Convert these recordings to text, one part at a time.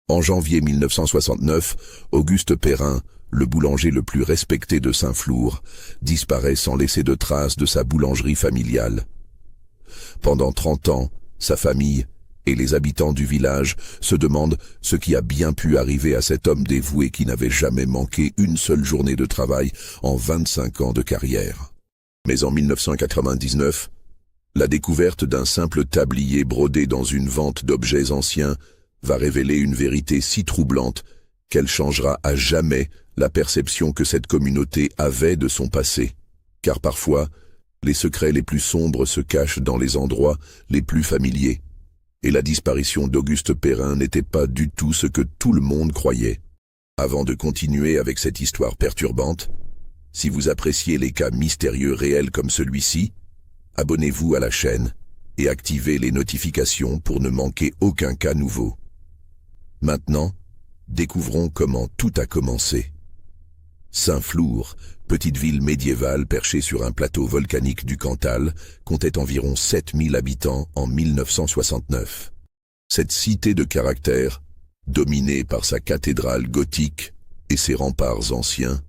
En janvier 1969, Auguste Perrin, le boulanger le plus respecté de Saint-Flour, disparaît sans laisser de traces de sa boulangerie familiale. Pendant 30 ans, sa famille et les habitants du village se demandent ce qui a bien pu arriver à cet homme dévoué qui n'avait jamais manqué une seule journée de travail en 25 ans de carrière. Mais en 1999, la découverte d'un simple tablier brodé dans une vente d'objets anciens va révéler une vérité si troublante qu'elle changera à jamais la perception que cette communauté avait de son passé. Car parfois, les secrets les plus sombres se cachent dans les endroits les plus familiers. Et la disparition d'Auguste Perrin n'était pas du tout ce que tout le monde croyait. Avant de continuer avec cette histoire perturbante, si vous appréciez les cas mystérieux réels comme celui-ci, abonnez-vous à la chaîne et activez les notifications pour ne manquer aucun cas nouveau. Maintenant, découvrons comment tout a commencé. Saint-Flour, petite ville médiévale perchée sur un plateau volcanique du Cantal, comptait environ 7000 habitants en 1969. Cette cité de caractère, dominée par sa cathédrale gothique et ses remparts anciens,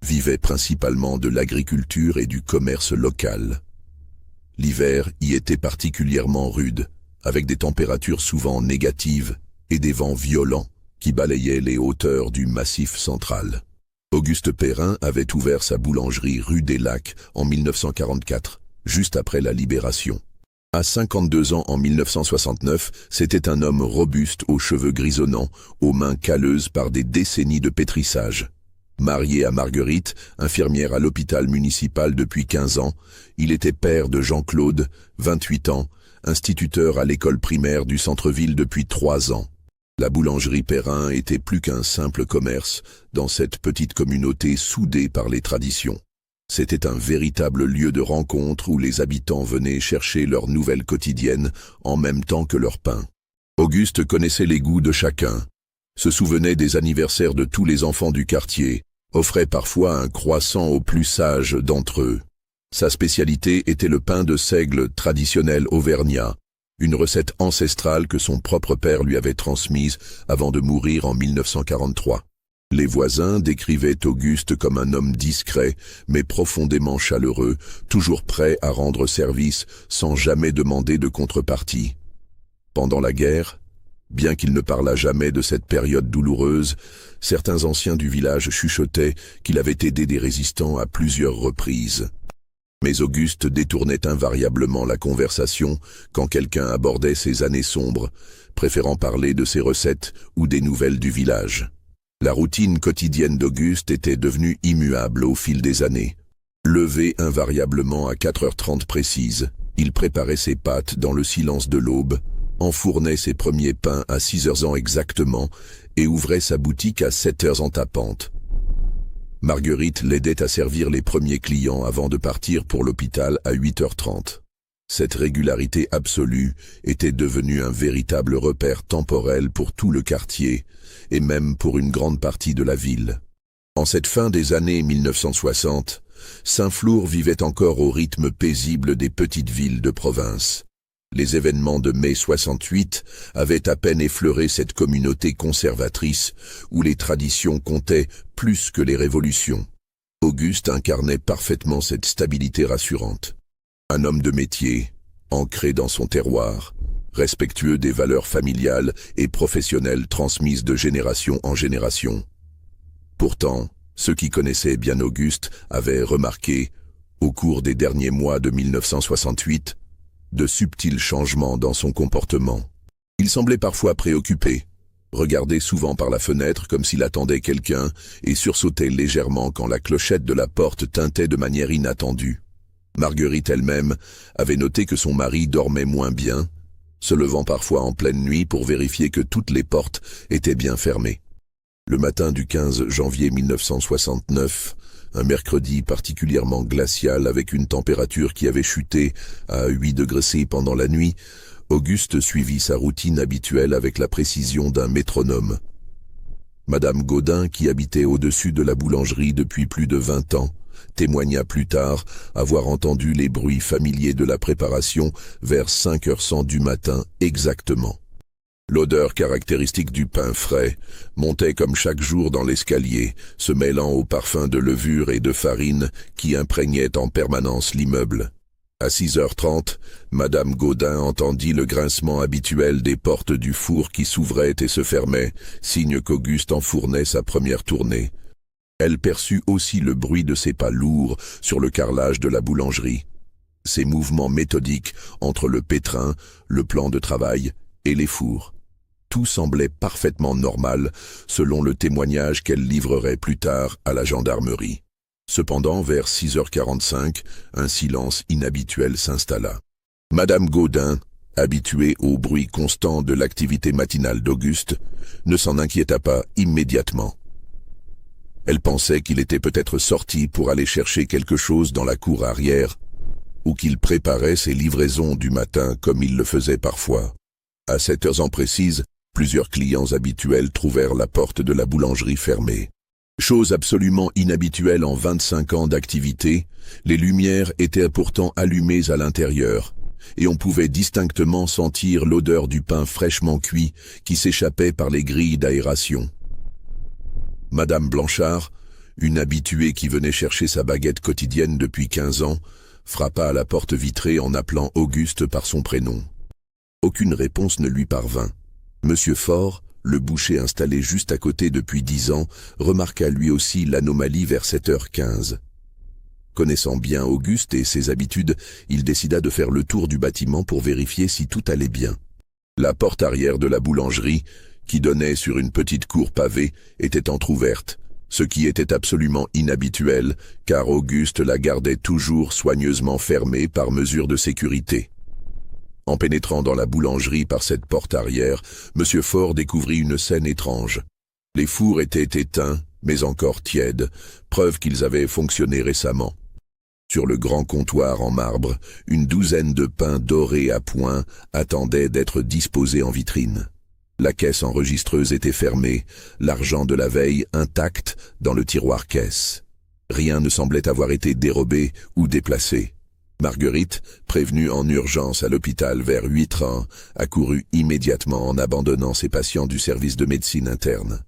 vivait principalement de l'agriculture et du commerce local. L'hiver y était particulièrement rude, avec des températures souvent négatives et des vents violents qui balayaient les hauteurs du Massif central. Auguste Perrin avait ouvert sa boulangerie rue des Lacs en 1944, juste après la Libération. À 52 ans en 1969, c'était un homme robuste aux cheveux grisonnants, aux mains calleuses par des décennies de pétrissage. Marié à Marguerite, infirmière à l'hôpital municipal depuis 15 ans, il était père de Jean-Claude, 28 ans, instituteur à l'école primaire du centre-ville depuis 3 ans. La boulangerie Perrin était plus qu'un simple commerce dans cette petite communauté soudée par les traditions. C'était un véritable lieu de rencontre où les habitants venaient chercher leur nouvelle quotidienne en même temps que leur pain. Auguste connaissait les goûts de chacun, se souvenait des anniversaires de tous les enfants du quartier, offrait parfois un croissant aux plus sages d'entre eux. Sa spécialité était le pain de seigle traditionnel auvergnat, une recette ancestrale que son propre père lui avait transmise avant de mourir en 1943. Les voisins décrivaient Auguste comme un homme discret, mais profondément chaleureux, toujours prêt à rendre service sans jamais demander de contrepartie. Pendant la guerre, bien qu'il ne parlât jamais de cette période douloureuse, certains anciens du village chuchotaient qu'il avait aidé des résistants à plusieurs reprises. Mais Auguste détournait invariablement la conversation quand quelqu'un abordait ces années sombres, préférant parler de ses recettes ou des nouvelles du village. La routine quotidienne d'Auguste était devenue immuable au fil des années. Levé invariablement à 4h30 précises, il préparait ses pâtes dans le silence de l'aube, enfournait ses premiers pains à 6h exactement et ouvrait sa boutique à 7h en tapante. Marguerite l'aidait à servir les premiers clients avant de partir pour l'hôpital à 8h30. Cette régularité absolue était devenue un véritable repère temporel pour tout le quartier, et même pour une grande partie de la ville. En cette fin des années 1960, Saint-Flour vivait encore au rythme paisible des petites villes de province. Les événements de mai 68 avaient à peine effleuré cette communauté conservatrice où les traditions comptaient plus que les révolutions. Auguste incarnait parfaitement cette stabilité rassurante. Un homme de métier, ancré dans son terroir, respectueux des valeurs familiales et professionnelles transmises de génération en génération. Pourtant, ceux qui connaissaient bien Auguste avaient remarqué, au cours des derniers mois de 1968, de subtils changements dans son comportement. Il semblait parfois préoccupé, regardait souvent par la fenêtre comme s'il attendait quelqu'un et sursautait légèrement quand la clochette de la porte tintait de manière inattendue. Marguerite elle-même avait noté que son mari dormait moins bien, se levant parfois en pleine nuit pour vérifier que toutes les portes étaient bien fermées. Le matin du 15 janvier 1969, un mercredi particulièrement glacial avec une température qui avait chuté à 8 degrés C pendant la nuit, Auguste suivit sa routine habituelle avec la précision d'un métronome. Madame Gaudin, qui habitait au-dessus de la boulangerie depuis plus de 20 ans, témoigna plus tard avoir entendu les bruits familiers de la préparation vers 5h100 du matin exactement. L'odeur caractéristique du pain frais montait comme chaque jour dans l'escalier, se mêlant au parfum de levure et de farine qui imprégnaient en permanence l'immeuble. À 6h30, Madame Gaudin entendit le grincement habituel des portes du four qui s'ouvraient et se fermaient, signe qu'Auguste enfournait sa première tournée. Elle perçut aussi le bruit de ses pas lourds sur le carrelage de la boulangerie. Ses mouvements méthodiques entre le pétrin, le plan de travail et les fours. Tout semblait parfaitement normal, selon le témoignage qu'elle livrerait plus tard à la gendarmerie. Cependant, vers 6h45, un silence inhabituel s'installa. Madame Gaudin, habituée au bruit constant de l'activité matinale d'Auguste, ne s'en inquiéta pas immédiatement. Elle pensait qu'il était peut-être sorti pour aller chercher quelque chose dans la cour arrière, ou qu'il préparait ses livraisons du matin comme il le faisait parfois. À 7h précises, plusieurs clients habituels trouvèrent la porte de la boulangerie fermée. Chose absolument inhabituelle en 25 ans d'activité, les lumières étaient pourtant allumées à l'intérieur, et on pouvait distinctement sentir l'odeur du pain fraîchement cuit qui s'échappait par les grilles d'aération. Madame Blanchard, une habituée qui venait chercher sa baguette quotidienne depuis 15 ans, frappa à la porte vitrée en appelant Auguste par son prénom. Aucune réponse ne lui parvint. Monsieur Faure, le boucher installé juste à côté depuis 10 ans, remarqua lui aussi l'anomalie vers 7h15. Connaissant bien Auguste et ses habitudes, il décida de faire le tour du bâtiment pour vérifier si tout allait bien. La porte arrière de la boulangerie, qui donnait sur une petite cour pavée, était entr'ouverte, ce qui était absolument inhabituel, car Auguste la gardait toujours soigneusement fermée par mesure de sécurité. En pénétrant dans la boulangerie par cette porte arrière, Monsieur Faure découvrit une scène étrange. Les fours étaient éteints, mais encore tièdes, preuve qu'ils avaient fonctionné récemment. Sur le grand comptoir en marbre, une douzaine de pains dorés à point attendaient d'être disposés en vitrine. La caisse enregistreuse était fermée, l'argent de la veille intact dans le tiroir caisse. Rien ne semblait avoir été dérobé ou déplacé. Marguerite, prévenue en urgence à l'hôpital vers 8h, accourut immédiatement en abandonnant ses patients du service de médecine interne.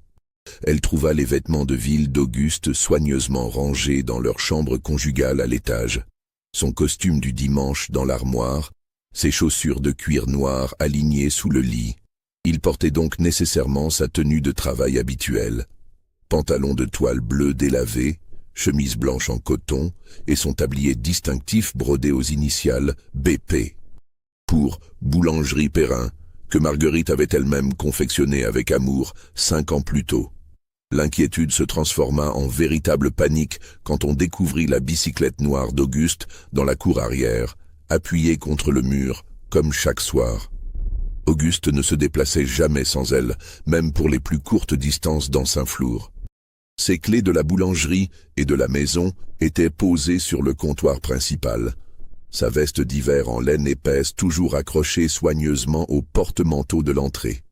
Elle trouva les vêtements de ville d'Auguste soigneusement rangés dans leur chambre conjugale à l'étage, son costume du dimanche dans l'armoire, ses chaussures de cuir noir alignées sous le lit. Il portait donc nécessairement sa tenue de travail habituelle, pantalon de toile bleue délavé, chemise blanche en coton et son tablier distinctif brodé aux initiales BP. Pour Boulangerie Perrin, que Marguerite avait elle-même confectionné avec amour 5 ans plus tôt. L'inquiétude se transforma en véritable panique quand on découvrit la bicyclette noire d'Auguste dans la cour arrière, appuyée contre le mur, comme chaque soir. Auguste ne se déplaçait jamais sans elle, même pour les plus courtes distances dans Saint-Flour. Ses clés de la boulangerie et de la maison étaient posées sur le comptoir principal. Sa veste d'hiver en laine épaisse toujours accrochée soigneusement au porte-manteau de l'entrée.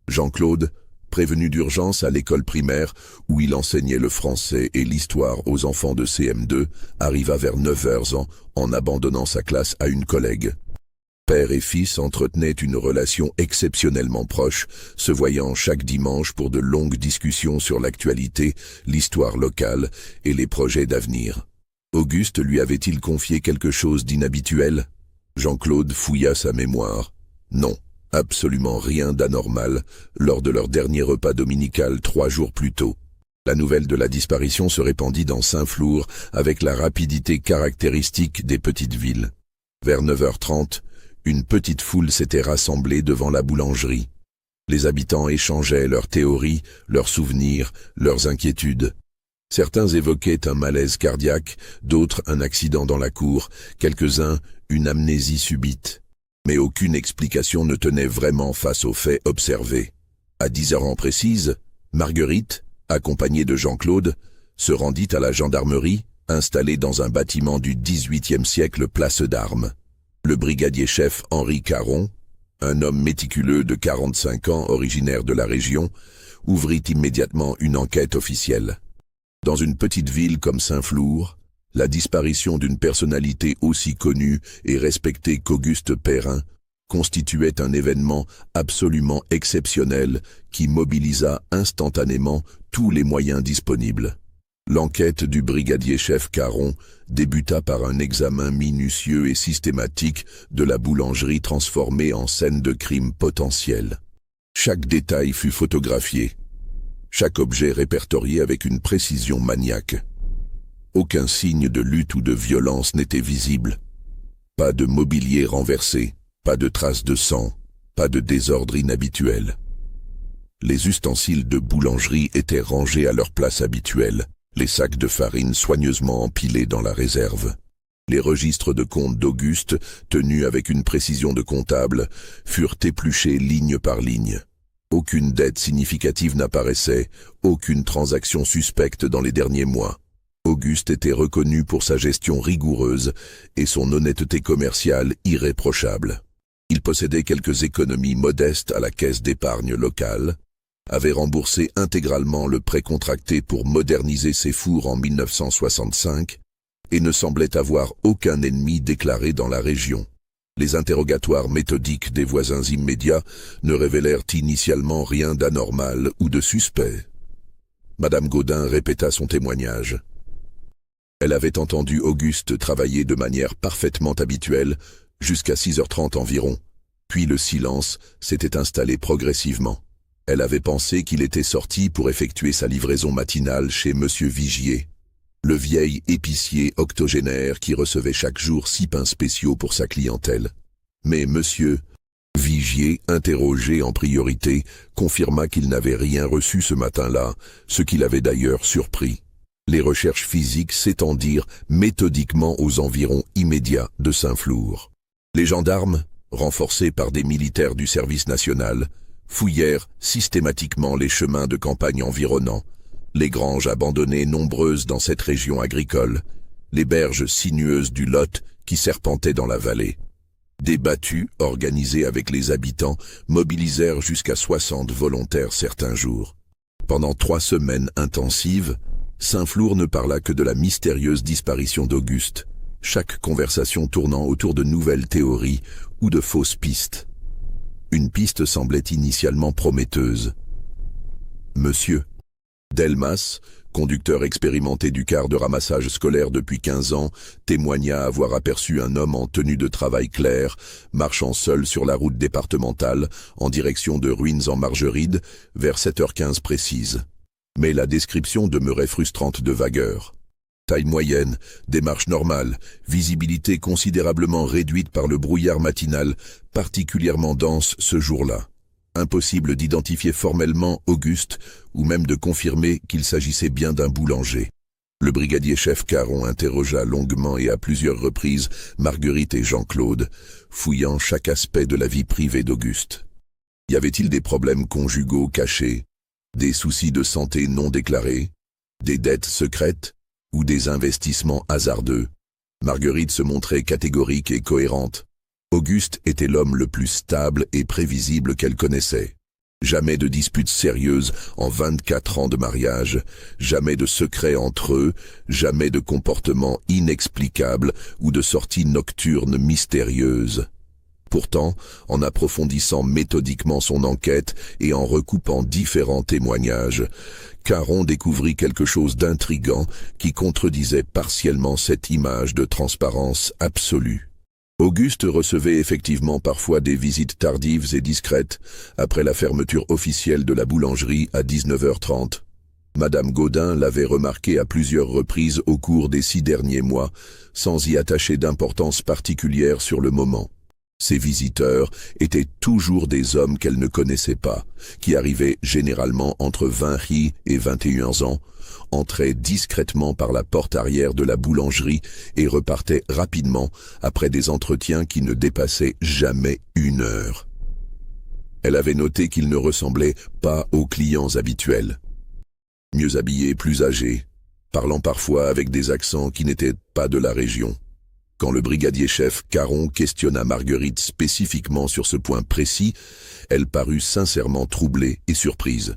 Jean-Claude, prévenu d'urgence à l'école primaire où il enseignait le français et l'histoire aux enfants de CM2, arriva vers 9h en abandonnant sa classe à une collègue. Père et fils entretenaient une relation exceptionnellement proche, se voyant chaque dimanche pour de longues discussions sur l'actualité, l'histoire locale et les projets d'avenir. Auguste lui avait-il confié quelque chose d'inhabituel? Jean-Claude fouilla sa mémoire. Non, absolument rien d'anormal lors de leur dernier repas dominical 3 jours plus tôt. La nouvelle de la disparition se répandit dans Saint-Flour avec la rapidité caractéristique des petites villes. Vers 9h30, une petite foule s'était rassemblée devant la boulangerie. Les habitants échangeaient leurs théories, leurs souvenirs, leurs inquiétudes. Certains évoquaient un malaise cardiaque, d'autres un accident dans la cour, quelques-uns une amnésie subite. Mais aucune explication ne tenait vraiment face aux faits observés. À 10h précises, Marguerite, accompagnée de Jean-Claude, se rendit à la gendarmerie, installée dans un bâtiment du XVIIIe siècle place d'Armes. Le brigadier-chef Henri Caron, un homme méticuleux de 45 ans originaire de la région, ouvrit immédiatement une enquête officielle. Dans une petite ville comme Saint-Flour, la disparition d'une personnalité aussi connue et respectée qu'Auguste Perrin constituait un événement absolument exceptionnel qui mobilisa instantanément tous les moyens disponibles. L'enquête du brigadier-chef Caron débuta par un examen minutieux et systématique de la boulangerie transformée en scène de crime potentiel. Chaque détail fut photographié, chaque objet répertorié avec une précision maniaque. Aucun signe de lutte ou de violence n'était visible. Pas de mobilier renversé, pas de traces de sang, pas de désordre inhabituel. Les ustensiles de boulangerie étaient rangés à leur place habituelle, les sacs de farine soigneusement empilés dans la réserve. Les registres de compte d'Auguste, tenus avec une précision de comptable, furent épluchés ligne par ligne. Aucune dette significative n'apparaissait, aucune transaction suspecte dans les derniers mois. Auguste était reconnu pour sa gestion rigoureuse et son honnêteté commerciale irréprochable. Il possédait quelques économies modestes à la caisse d'épargne locale, avait remboursé intégralement le prêt contracté pour moderniser ses fours en 1965 et ne semblait avoir aucun ennemi déclaré dans la région. Les interrogatoires méthodiques des voisins immédiats ne révélèrent initialement rien d'anormal ou de suspect. Madame Gaudin répéta son témoignage. Elle avait entendu Auguste travailler de manière parfaitement habituelle jusqu'à 6h30 environ, puis le silence s'était installé progressivement. Elle avait pensé qu'il était sorti pour effectuer sa livraison matinale chez Monsieur Vigier, le vieil épicier octogénaire qui recevait chaque jour 6 pains spéciaux pour sa clientèle. Mais Monsieur Vigier, interrogé en priorité, confirma qu'il n'avait rien reçu ce matin-là, ce qui l'avait d'ailleurs surpris. Les recherches physiques s'étendirent méthodiquement aux environs immédiats de Saint-Flour. Les gendarmes, renforcés par des militaires du service national, fouillèrent systématiquement les chemins de campagne environnants, les granges abandonnées nombreuses dans cette région agricole, les berges sinueuses du Lot qui serpentaient dans la vallée. Des battues, organisées avec les habitants, mobilisèrent jusqu'à 60 volontaires certains jours. Pendant 3 semaines intensives, Saint-Flour ne parla que de la mystérieuse disparition d'Auguste, chaque conversation tournant autour de nouvelles théories ou de fausses pistes. Une piste semblait initialement prometteuse. Monsieur Delmas, conducteur expérimenté du car de ramassage scolaire depuis 15 ans, témoigna avoir aperçu un homme en tenue de travail clair, marchant seul sur la route départementale, en direction de Ruines-en-Margeride, vers 7h15 précise. Mais la description demeurait frustrante de vagueur. Taille moyenne, démarche normale, visibilité considérablement réduite par le brouillard matinal, particulièrement dense ce jour-là. Impossible d'identifier formellement Auguste, ou même de confirmer qu'il s'agissait bien d'un boulanger. Le brigadier-chef Caron interrogea longuement et à plusieurs reprises Marguerite et Jean-Claude, fouillant chaque aspect de la vie privée d'Auguste. Y avait-il des problèmes conjugaux cachés, des soucis de santé non déclarés, des dettes secrètes ou des investissements hasardeux? Marguerite se montrait catégorique et cohérente. Auguste était l'homme le plus stable et prévisible qu'elle connaissait. Jamais de disputes sérieuses en 24 ans de mariage, jamais de secrets entre eux, jamais de comportements inexplicables ou de sorties nocturnes mystérieuses. Pourtant, en approfondissant méthodiquement son enquête et en recoupant différents témoignages, Caron découvrit quelque chose d'intrigant qui contredisait partiellement cette image de transparence absolue. Auguste recevait effectivement parfois des visites tardives et discrètes, après la fermeture officielle de la boulangerie à 19h30. Madame Gaudin l'avait remarqué à plusieurs reprises au cours des 6 derniers mois, sans y attacher d'importance particulière sur le moment. Ces visiteurs étaient toujours des hommes qu'elle ne connaissait pas, qui arrivaient généralement entre 20 et 21 ans, entraient discrètement par la porte arrière de la boulangerie et repartaient rapidement après des entretiens qui ne dépassaient jamais 1 heure. Elle avait noté qu'ils ne ressemblaient pas aux clients habituels. Mieux habillés, plus âgés, parlant parfois avec des accents qui n'étaient pas de la région. Quand le brigadier-chef Caron questionna Marguerite spécifiquement sur ce point précis, elle parut sincèrement troublée et surprise.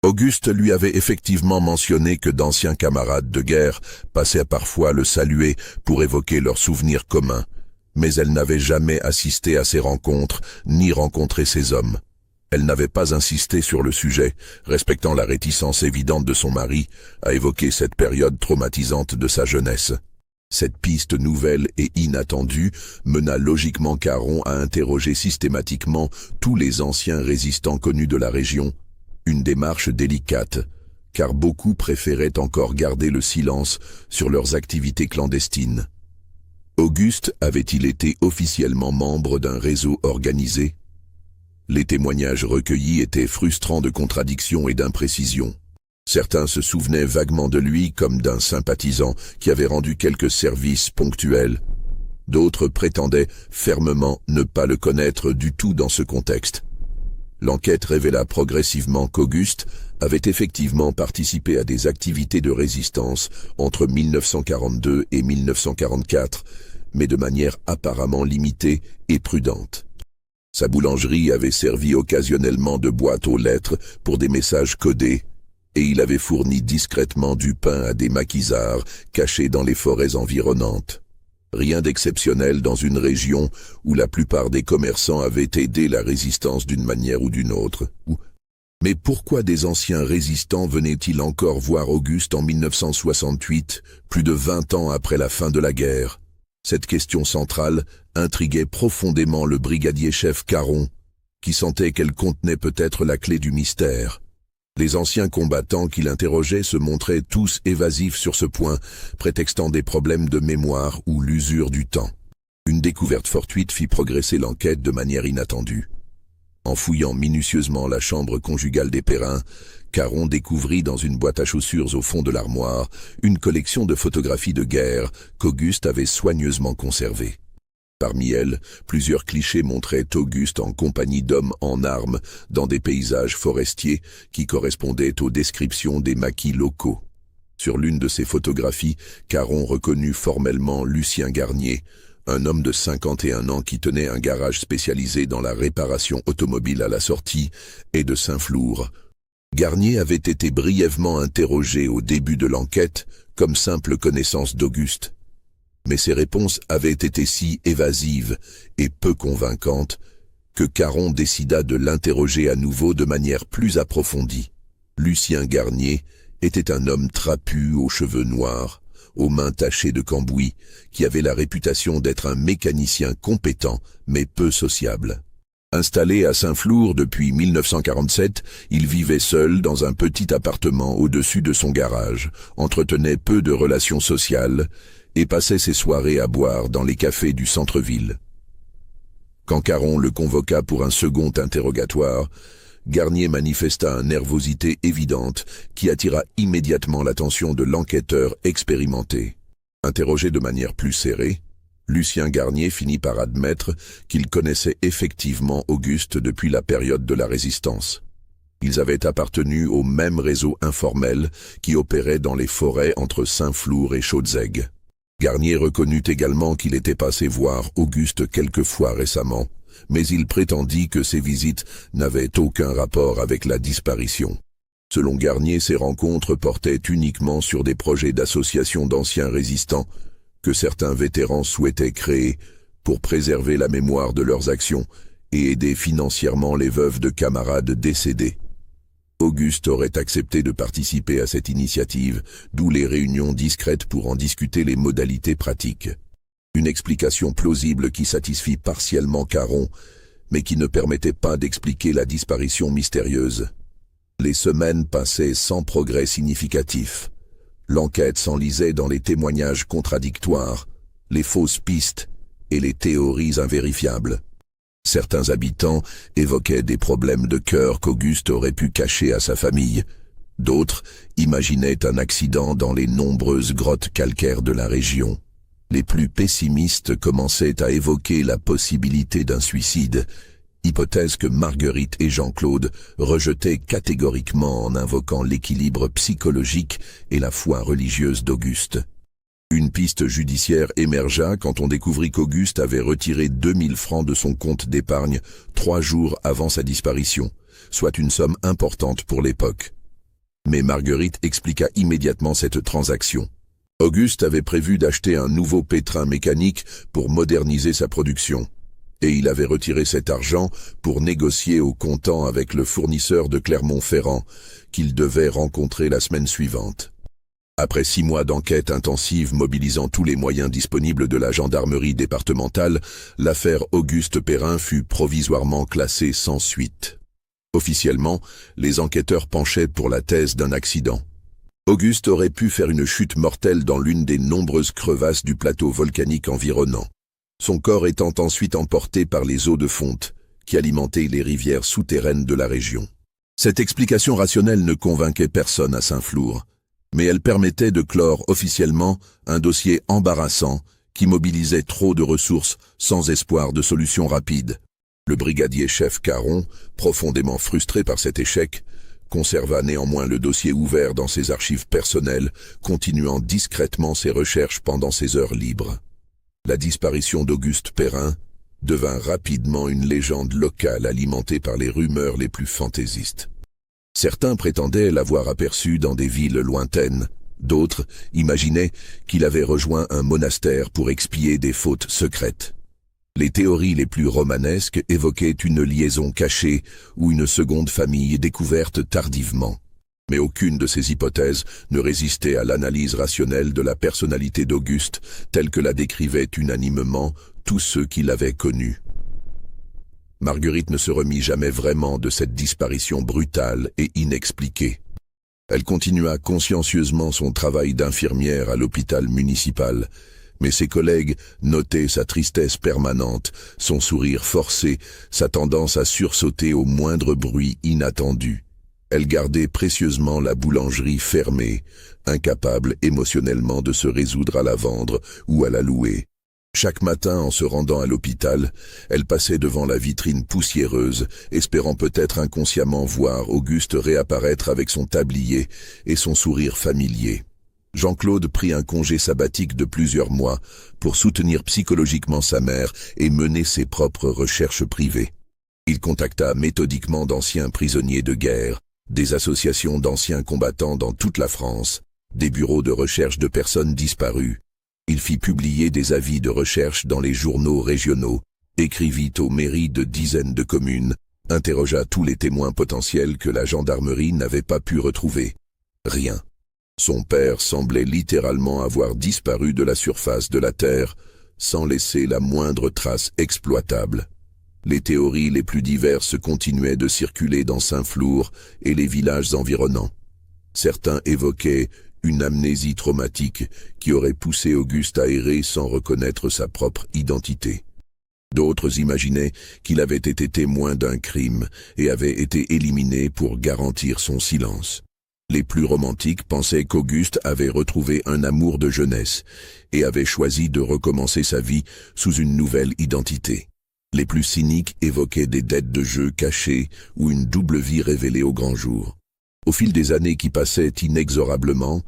Auguste lui avait effectivement mentionné que d'anciens camarades de guerre passaient parfois le saluer pour évoquer leurs souvenirs communs, Mais elle n'avait jamais assisté à ces rencontres, ni rencontré ces hommes. Elle n'avait pas insisté sur le sujet, respectant la réticence évidente de son mari à évoquer cette période traumatisante de sa jeunesse. Cette piste nouvelle et inattendue mena logiquement Caron à interroger systématiquement tous les anciens résistants connus de la région. Une démarche délicate, car beaucoup préféraient encore garder le silence sur leurs activités clandestines. Auguste avait-il été officiellement membre d'un réseau organisé? Les témoignages recueillis étaient frustrants de contradictions et d'imprécisions. Certains se souvenaient vaguement de lui comme d'un sympathisant qui avait rendu quelques services ponctuels. D'autres prétendaient fermement ne pas le connaître du tout dans ce contexte. L'enquête révéla progressivement qu'Auguste avait effectivement participé à des activités de résistance entre 1942 et 1944, mais de manière apparemment limitée et prudente. Sa boulangerie avait servi occasionnellement de boîte aux lettres pour des messages codés, et il avait fourni discrètement du pain à des maquisards cachés dans les forêts environnantes. Rien d'exceptionnel dans une région où la plupart des commerçants avaient aidé la résistance d'une manière ou d'une autre. Mais pourquoi des anciens résistants venaient-ils encore voir Auguste en 1968, plus de 20 ans après la fin de la guerre? Cette question centrale intriguait profondément le brigadier-chef Caron, qui sentait qu'elle contenait peut-être la clé du mystère. Les anciens combattants qu'il interrogeait se montraient tous évasifs sur ce point, prétextant des problèmes de mémoire ou l'usure du temps. Une découverte fortuite fit progresser l'enquête de manière inattendue. En fouillant minutieusement la chambre conjugale des Perrin, Caron découvrit dans une boîte à chaussures au fond de l'armoire une collection de photographies de guerre qu'Auguste avait soigneusement conservées. Parmi elles, plusieurs clichés montraient Auguste en compagnie d'hommes en armes dans des paysages forestiers qui correspondaient aux descriptions des maquis locaux. Sur l'une de ces photographies, Caron reconnut formellement Lucien Garnier, un homme de 51 ans qui tenait un garage spécialisé dans la réparation automobile à la sortie et de Saint-Flour. Garnier avait été brièvement interrogé au début de l'enquête comme simple connaissance d'Auguste. Mais ses réponses avaient été si évasives et peu convaincantes que Caron décida de l'interroger à nouveau de manière plus approfondie. Lucien Garnier était un homme trapu aux cheveux noirs, aux mains tachées de cambouis, qui avait la réputation d'être un mécanicien compétent mais peu sociable. Installé à Saint-Flour depuis 1947, il vivait seul dans un petit appartement au-dessus de son garage, entretenait peu de relations sociales et passait ses soirées à boire dans les cafés du centre-ville. Quand Caron le convoqua pour un second interrogatoire, Garnier manifesta une nervosité évidente qui attira immédiatement l'attention de l'enquêteur expérimenté. Interrogé de manière plus serrée, Lucien Garnier finit par admettre qu'il connaissait effectivement Auguste depuis la période de la Résistance. Ils avaient appartenu au même réseau informel qui opérait dans les forêts entre Saint-Flour et Chaudzègue. Garnier reconnut également qu'il était passé voir Auguste quelques fois récemment, mais il prétendit que ces visites n'avaient aucun rapport avec la disparition. Selon Garnier, ces rencontres portaient uniquement sur des projets d'association d'anciens résistants que certains vétérans souhaitaient créer pour préserver la mémoire de leurs actions et aider financièrement les veuves de camarades décédés. Auguste aurait accepté de participer à cette initiative, d'où les réunions discrètes pour en discuter les modalités pratiques. Une explication plausible qui satisfit partiellement Caron, mais qui ne permettait pas d'expliquer la disparition mystérieuse. Les semaines passaient sans progrès significatif. L'enquête s'enlisait dans les témoignages contradictoires, les fausses pistes et les théories invérifiables. Certains habitants évoquaient des problèmes de cœur qu'Auguste aurait pu cacher à sa famille. D'autres imaginaient un accident dans les nombreuses grottes calcaires de la région. Les plus pessimistes commençaient à évoquer la possibilité d'un suicide, hypothèse que Marguerite et Jean-Claude rejetaient catégoriquement en invoquant l'équilibre psychologique et la foi religieuse d'Auguste. Une piste judiciaire émergea quand on découvrit qu'Auguste avait retiré 2000 francs de son compte d'épargne 3 jours avant sa disparition, soit une somme importante pour l'époque. Mais Marguerite expliqua immédiatement cette transaction. Auguste avait prévu d'acheter un nouveau pétrin mécanique pour moderniser sa production, et il avait retiré cet argent pour négocier au comptant avec le fournisseur de Clermont-Ferrand qu'il devait rencontrer la semaine suivante. Après 6 mois d'enquête intensive mobilisant tous les moyens disponibles de la gendarmerie départementale, l'affaire Auguste Perrin fut provisoirement classée sans suite. Officiellement, les enquêteurs penchaient pour la thèse d'un accident. Auguste aurait pu faire une chute mortelle dans l'une des nombreuses crevasses du plateau volcanique environnant, son corps étant ensuite emporté par les eaux de fonte qui alimentaient les rivières souterraines de la région. Cette explication rationnelle ne convainquait personne à Saint-Flour, mais elle permettait de clore officiellement un dossier embarrassant qui mobilisait trop de ressources sans espoir de solution rapide. Le brigadier-chef Caron, profondément frustré par cet échec, conserva néanmoins le dossier ouvert dans ses archives personnelles, continuant discrètement ses recherches pendant ses heures libres. La disparition d'Auguste Perrin devint rapidement une légende locale alimentée par les rumeurs les plus fantaisistes. Certains prétendaient l'avoir aperçu dans des villes lointaines, d'autres imaginaient qu'il avait rejoint un monastère pour expier des fautes secrètes. Les théories les plus romanesques évoquaient une liaison cachée ou une seconde famille découverte tardivement. Mais aucune de ces hypothèses ne résistait à l'analyse rationnelle de la personnalité d'Auguste, telle que la décrivaient unanimement tous ceux qui l'avaient connu. Marguerite ne se remit jamais vraiment de cette disparition brutale et inexpliquée. Elle continua consciencieusement son travail d'infirmière à l'hôpital municipal, mais ses collègues notaient sa tristesse permanente, son sourire forcé, sa tendance à sursauter au moindre bruit inattendu. Elle gardait précieusement la boulangerie fermée, incapable émotionnellement de se résoudre à la vendre ou à la louer. Chaque matin, en se rendant à l'hôpital, elle passait devant la vitrine poussiéreuse, espérant peut-être inconsciemment voir Auguste réapparaître avec son tablier et son sourire familier. Jean-Claude prit un congé sabbatique de plusieurs mois pour soutenir psychologiquement sa mère et mener ses propres recherches privées. Il contacta méthodiquement d'anciens prisonniers de guerre, des associations d'anciens combattants dans toute la France, des bureaux de recherche de personnes disparues. Il fit publier des avis de recherche dans les journaux régionaux, écrivit aux mairies de dizaines de communes, interrogea tous les témoins potentiels que la gendarmerie n'avait pas pu retrouver. Rien. Son père semblait littéralement avoir disparu de la surface de la terre, sans laisser la moindre trace exploitable. Les théories les plus diverses continuaient de circuler dans Saint-Flour et les villages environnants. Certains évoquaient une amnésie traumatique qui aurait poussé Auguste à errer sans reconnaître sa propre identité. D'autres imaginaient qu'il avait été témoin d'un crime et avait été éliminé pour garantir son silence. Les plus romantiques pensaient qu'Auguste avait retrouvé un amour de jeunesse et avait choisi de recommencer sa vie sous une nouvelle identité. Les plus cyniques évoquaient des dettes de jeu cachées ou une double vie révélée au grand jour. Au fil des années qui passaient inexorablement,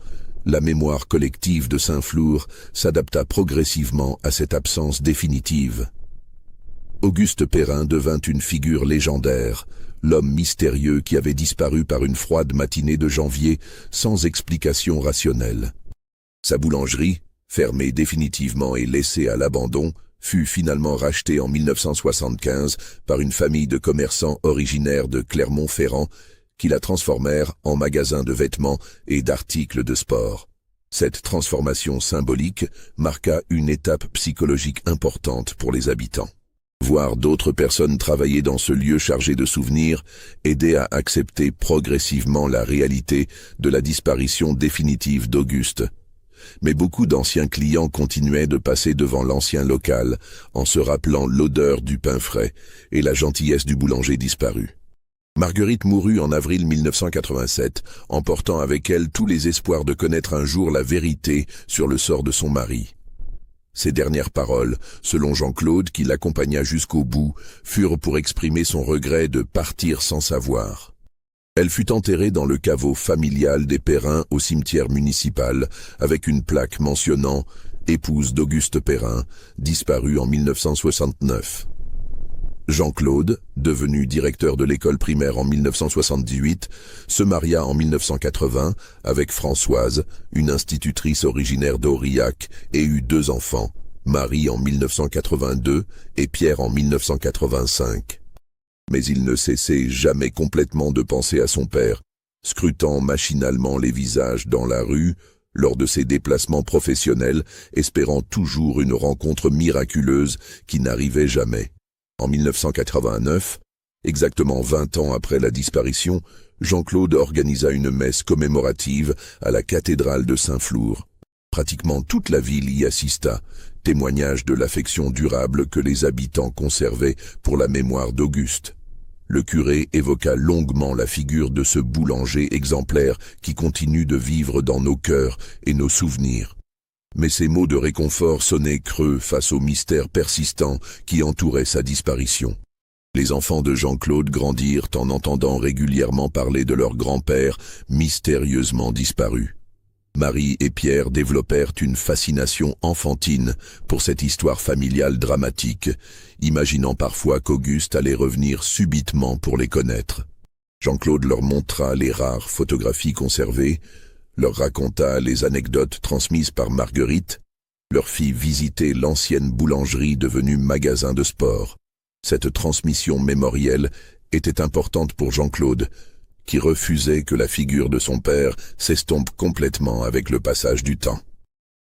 la mémoire collective de Saint-Flour s'adapta progressivement à cette absence définitive. Auguste Perrin devint une figure légendaire, l'homme mystérieux qui avait disparu par une froide matinée de janvier sans explication rationnelle. Sa boulangerie, fermée définitivement et laissée à l'abandon, fut finalement rachetée en 1975 par une famille de commerçants originaires de Clermont-Ferrand qui la transformèrent en magasin de vêtements et d'articles de sport. Cette transformation symbolique marqua une étape psychologique importante pour les habitants. Voir d'autres personnes travailler dans ce lieu chargé de souvenirs aidait à accepter progressivement la réalité de la disparition définitive d'Auguste. Mais beaucoup d'anciens clients continuaient de passer devant l'ancien local en se rappelant l'odeur du pain frais et la gentillesse du boulanger disparu. Marguerite mourut en avril 1987, emportant avec elle tous les espoirs de connaître un jour la vérité sur le sort de son mari. Ses dernières paroles, selon Jean-Claude qui l'accompagna jusqu'au bout, furent pour exprimer son regret de partir sans savoir. Elle fut enterrée dans le caveau familial des Perrin au cimetière municipal, avec une plaque mentionnant « Épouse d'Auguste Perrin, disparue en 1969 ». Jean-Claude, devenu directeur de l'école primaire en 1978, se maria en 1980 avec Françoise, une institutrice originaire d'Aurillac, et eut 2 enfants, Marie en 1982 et Pierre en 1985. Mais il ne cessait jamais complètement de penser à son père, scrutant machinalement les visages dans la rue, lors de ses déplacements professionnels, espérant toujours une rencontre miraculeuse qui n'arrivait jamais. En 1989, exactement 20 ans après la disparition, Jean-Claude organisa une messe commémorative à la cathédrale de Saint-Flour. Pratiquement toute la ville y assista, témoignage de l'affection durable que les habitants conservaient pour la mémoire d'Auguste. Le curé évoqua longuement la figure de ce boulanger exemplaire qui continue de vivre dans nos cœurs et nos souvenirs. Mais ces mots de réconfort sonnaient creux face au mystère persistant qui entourait sa disparition. Les enfants de Jean-Claude grandirent en entendant régulièrement parler de leur grand-père mystérieusement disparu. Marie et Pierre développèrent une fascination enfantine pour cette histoire familiale dramatique, imaginant parfois qu'Auguste allait revenir subitement pour les connaître. Jean-Claude leur montra les rares photographies conservées, leur raconta les anecdotes transmises par Marguerite, leur fit visiter l'ancienne boulangerie devenue magasin de sport. Cette transmission mémorielle était importante pour Jean-Claude, qui refusait que la figure de son père s'estompe complètement avec le passage du temps.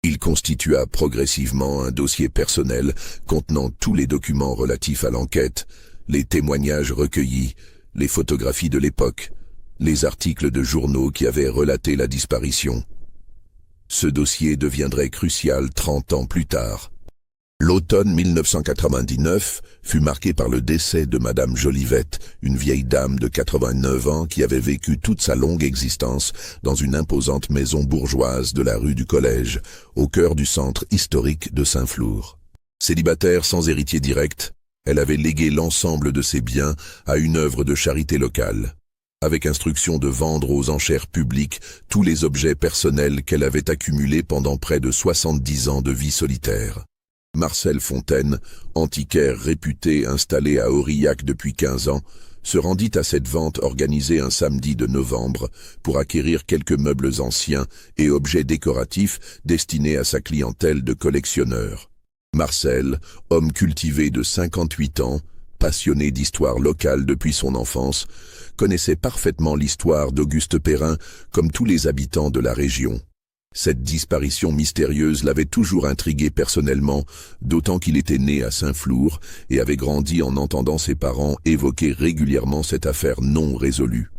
Il constitua progressivement un dossier personnel contenant tous les documents relatifs à l'enquête, les témoignages recueillis, les photographies de l'époque, les articles de journaux qui avaient relaté la disparition. Ce dossier deviendrait crucial 30 ans plus tard. L'automne 1999 fut marqué par le décès de Madame Jolivette, une vieille dame de 89 ans qui avait vécu toute sa longue existence dans une imposante maison bourgeoise de la rue du Collège, au cœur du centre historique de Saint-Flour. Célibataire sans héritier direct, elle avait légué l'ensemble de ses biens à une œuvre de charité locale, avec instruction de vendre aux enchères publiques tous les objets personnels qu'elle avait accumulés pendant près de 70 ans de vie solitaire. Marcel Fontaine, antiquaire réputé installé à Aurillac depuis 15 ans, se rendit à cette vente organisée un samedi de novembre pour acquérir quelques meubles anciens et objets décoratifs destinés à sa clientèle de collectionneurs. Marcel, homme cultivé de 58 ans, passionné d'histoire locale depuis son enfance, connaissait parfaitement l'histoire d'Auguste Perrin comme tous les habitants de la région. Cette disparition mystérieuse l'avait toujours intrigué personnellement, d'autant qu'il était né à Saint-Flour et avait grandi en entendant ses parents évoquer régulièrement cette affaire non résolue.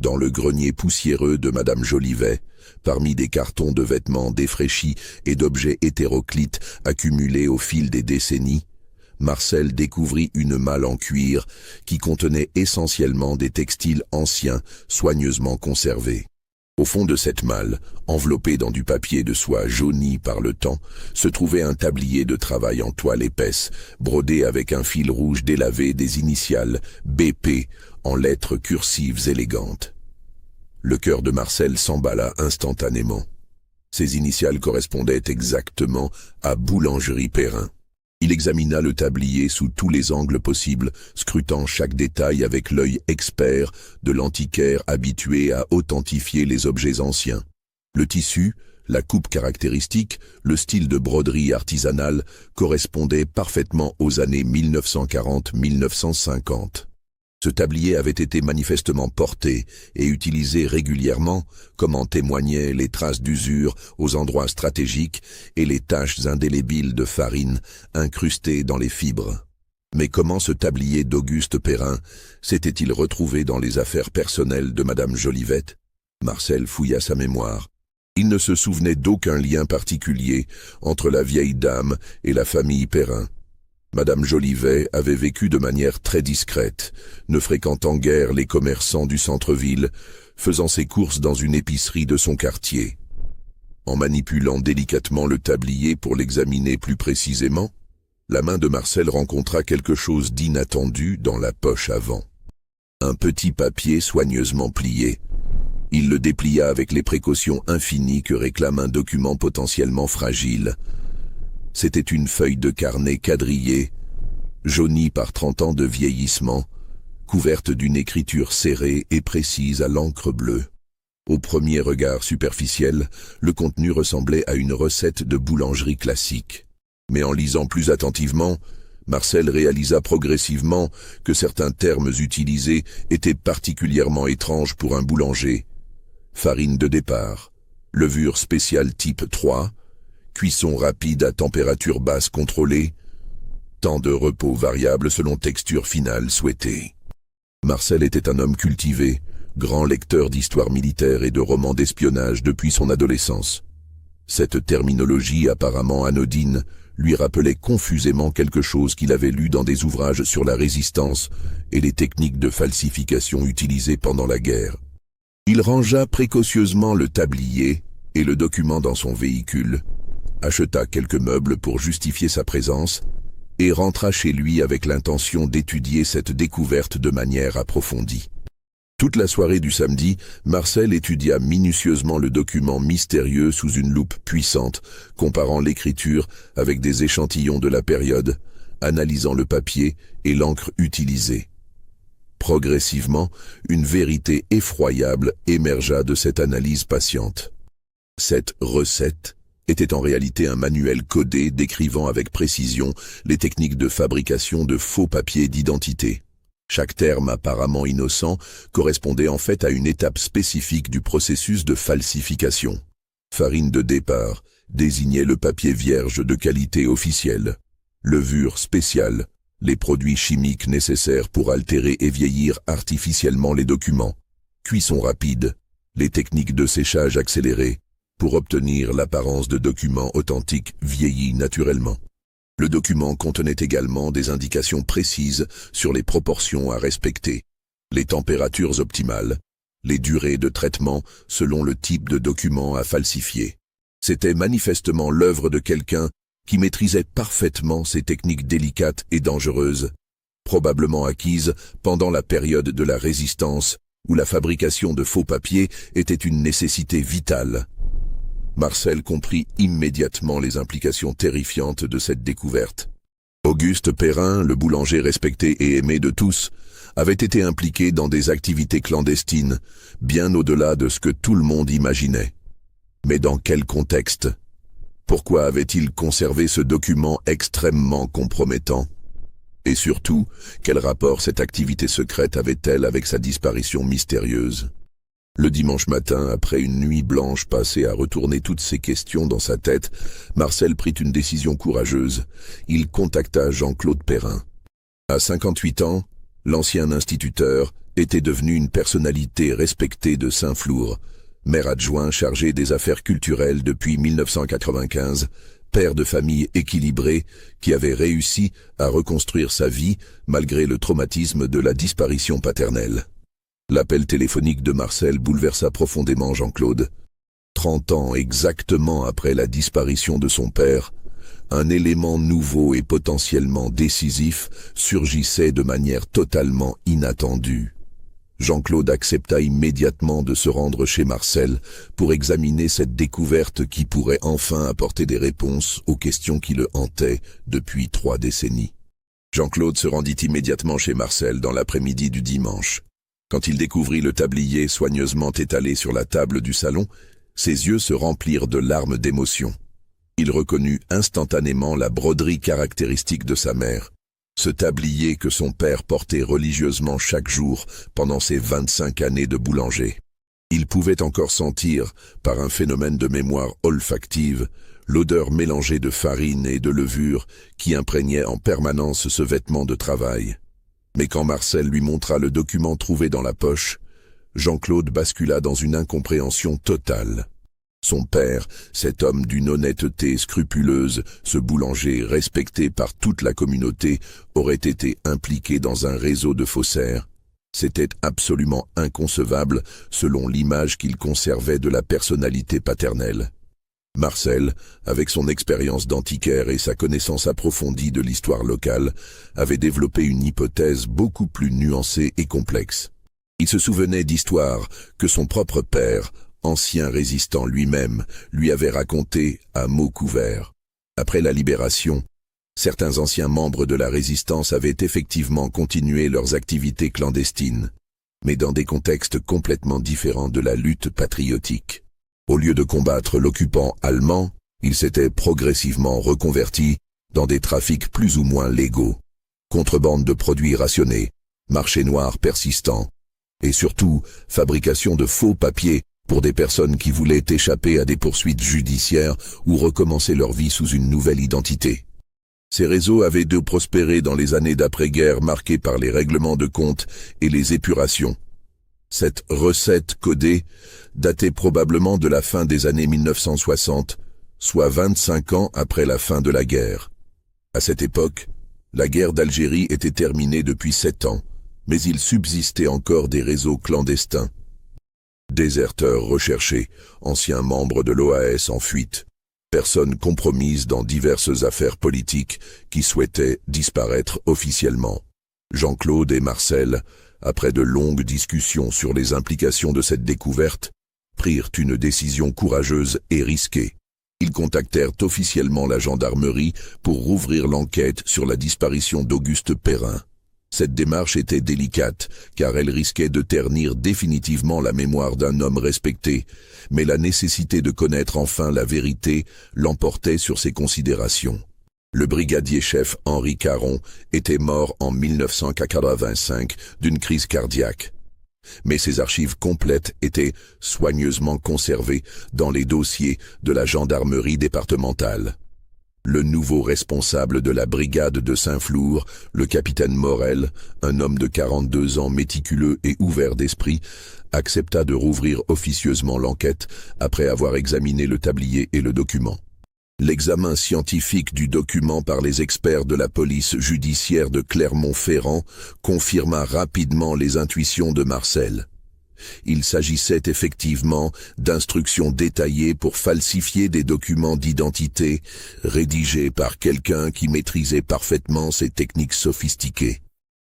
Dans le grenier poussiéreux de Madame Jolivet, parmi des cartons de vêtements défraîchis et d'objets hétéroclites accumulés au fil des décennies, Marcel découvrit une malle en cuir qui contenait essentiellement des textiles anciens, soigneusement conservés. Au fond de cette malle, enveloppée dans du papier de soie jauni par le temps, se trouvait un tablier de travail en toile épaisse, brodé avec un fil rouge délavé des initiales BP en lettres cursives élégantes. Le cœur de Marcel s'emballa instantanément. Ces initiales correspondaient exactement à Boulangerie Perrin. Il examina le tablier sous tous les angles possibles, scrutant chaque détail avec l'œil expert de l'antiquaire habitué à authentifier les objets anciens. Le tissu, la coupe caractéristique, le style de broderie artisanale correspondaient parfaitement aux années 1940-1950. Ce tablier avait été manifestement porté et utilisé régulièrement, comme en témoignaient les traces d'usure aux endroits stratégiques et les taches indélébiles de farine incrustées dans les fibres. Mais comment ce tablier d'Auguste Perrin s'était-il retrouvé dans les affaires personnelles de Madame Jolivette? Marcel fouilla sa mémoire. Il ne se souvenait d'aucun lien particulier entre la vieille dame et la famille Perrin. Madame Jolivet avait vécu de manière très discrète, ne fréquentant guère les commerçants du centre-ville, faisant ses courses dans une épicerie de son quartier. En manipulant délicatement le tablier pour l'examiner plus précisément, la main de Marcel rencontra quelque chose d'inattendu dans la poche avant. Un petit papier soigneusement plié. Il le déplia avec les précautions infinies que réclame un document potentiellement fragile. C'était une feuille de carnet quadrillée, jaunie par 30 ans de vieillissement, couverte d'une écriture serrée et précise à l'encre bleue. Au premier regard superficiel, le contenu ressemblait à une recette de boulangerie classique. Mais en lisant plus attentivement, Marcel réalisa progressivement que certains termes utilisés étaient particulièrement étranges pour un boulanger. Farine de départ, levure spéciale type 3, cuisson rapide à température basse contrôlée, temps de repos variable selon texture finale souhaitée. Marcel était un homme cultivé, grand lecteur d'histoire militaire et de romans d'espionnage depuis son adolescence. Cette terminologie apparemment anodine lui rappelait confusément quelque chose qu'il avait lu dans des ouvrages sur la résistance et les techniques de falsification utilisées pendant la guerre. Il rangea précautionneusement le tablier et le document dans son véhicule, acheta quelques meubles pour justifier sa présence et rentra chez lui avec l'intention d'étudier cette découverte de manière approfondie. Toute la soirée du samedi, Marcel étudia minutieusement le document mystérieux sous une loupe puissante, comparant l'écriture avec des échantillons de la période, analysant le papier et l'encre utilisée. Progressivement, une vérité effroyable émergea de cette analyse patiente. Cette recette était en réalité un manuel codé décrivant avec précision les techniques de fabrication de faux papiers d'identité. Chaque terme apparemment innocent correspondait en fait à une étape spécifique du processus de falsification. Farine de départ désignait le papier vierge de qualité officielle. Levure spéciale, les produits chimiques nécessaires pour altérer et vieillir artificiellement les documents. Cuisson rapide, les techniques de séchage accéléré pour obtenir l'apparence de documents authentiques vieillis naturellement. Le document contenait également des indications précises sur les proportions à respecter, les températures optimales, les durées de traitement selon le type de document à falsifier. C'était manifestement l'œuvre de quelqu'un qui maîtrisait parfaitement ces techniques délicates et dangereuses, probablement acquises pendant la période de la Résistance où la fabrication de faux papiers était une nécessité vitale. Marcel comprit immédiatement les implications terrifiantes de cette découverte. Auguste Perrin, le boulanger respecté et aimé de tous, avait été impliqué dans des activités clandestines, bien au-delà de ce que tout le monde imaginait. Mais dans quel contexte? Pourquoi avait-il conservé ce document extrêmement compromettant? Et surtout, quel rapport cette activité secrète avait-elle avec sa disparition mystérieuse? Le dimanche matin, après une nuit blanche passée à retourner toutes ces questions dans sa tête, Marcel prit une décision courageuse. Il contacta Jean-Claude Perrin. À 58 ans, l'ancien instituteur était devenu une personnalité respectée de Saint-Flour, maire adjoint chargé des affaires culturelles depuis 1995, père de famille équilibré qui avait réussi à reconstruire sa vie malgré le traumatisme de la disparition paternelle. L'appel téléphonique de Marcel bouleversa profondément Jean-Claude. 30 ans exactement après la disparition de son père, un élément nouveau et potentiellement décisif surgissait de manière totalement inattendue. Jean-Claude accepta immédiatement de se rendre chez Marcel pour examiner cette découverte qui pourrait enfin apporter des réponses aux questions qui le hantaient depuis 3 décennies. Jean-Claude se rendit immédiatement chez Marcel dans l'après-midi du dimanche. Quand il découvrit le tablier soigneusement étalé sur la table du salon, ses yeux se remplirent de larmes d'émotion. Il reconnut instantanément la broderie caractéristique de sa mère, ce tablier que son père portait religieusement chaque jour pendant ses 25 années de boulanger. Il pouvait encore sentir, par un phénomène de mémoire olfactive, l'odeur mélangée de farine et de levure qui imprégnait en permanence ce vêtement de travail. Mais quand Marcel lui montra le document trouvé dans la poche, Jean-Claude bascula dans une incompréhension totale. Son père, cet homme d'une honnêteté scrupuleuse, ce boulanger respecté par toute la communauté, aurait été impliqué dans un réseau de faussaires. C'était absolument inconcevable selon l'image qu'il conservait de la personnalité paternelle. Marcel, avec son expérience d'antiquaire et sa connaissance approfondie de l'histoire locale, avait développé une hypothèse beaucoup plus nuancée et complexe. Il se souvenait d'histoires que son propre père, ancien résistant lui-même, lui avait racontées à mots couverts. Après la libération, Certains anciens membres de la résistance avaient effectivement continué leurs activités clandestines, mais dans des contextes complètement différents de la lutte patriotique. Au lieu de combattre l'occupant allemand, ils s'étaient progressivement reconvertis dans des trafics plus ou moins légaux, contrebande de produits rationnés, marché noir persistant, et surtout fabrication de faux papiers pour des personnes qui voulaient échapper à des poursuites judiciaires ou recommencer leur vie sous une nouvelle identité. Ces réseaux avaient dû prospérer dans les années d'après-guerre marquées par les règlements de compte et les épurations. Cette recette codée datait probablement de la fin des années 1960, soit 25 ans après la fin de la guerre. À cette époque, la guerre d'Algérie était terminée depuis 7 ans, mais il subsistait encore des réseaux clandestins. Déserteurs recherchés, anciens membres de l'OAS en fuite, personnes compromises dans diverses affaires politiques qui souhaitaient disparaître officiellement. Jean-Claude et Marcel, après de longues discussions sur les implications de cette découverte, prirent une décision courageuse et risquée. Ils contactèrent officiellement la gendarmerie pour rouvrir l'enquête sur la disparition d'Auguste Perrin. Cette démarche était délicate, car elle risquait de ternir définitivement la mémoire d'un homme respecté, mais la nécessité de connaître enfin la vérité l'emportait sur ces considérations. Le brigadier-chef Henri Caron était mort en 1985 d'une crise cardiaque. Mais ses archives complètes étaient soigneusement conservées dans les dossiers de la gendarmerie départementale. Le nouveau responsable de la brigade de Saint-Flour, le capitaine Morel, un homme de 42 ans méticuleux et ouvert d'esprit, accepta de rouvrir officieusement l'enquête après avoir examiné le tablier et le document. L'examen scientifique du document par les experts de la police judiciaire de Clermont-Ferrand confirma rapidement les intuitions de Marcel. Il s'agissait effectivement d'instructions détaillées pour falsifier des documents d'identité rédigés par quelqu'un qui maîtrisait parfaitement ces techniques sophistiquées.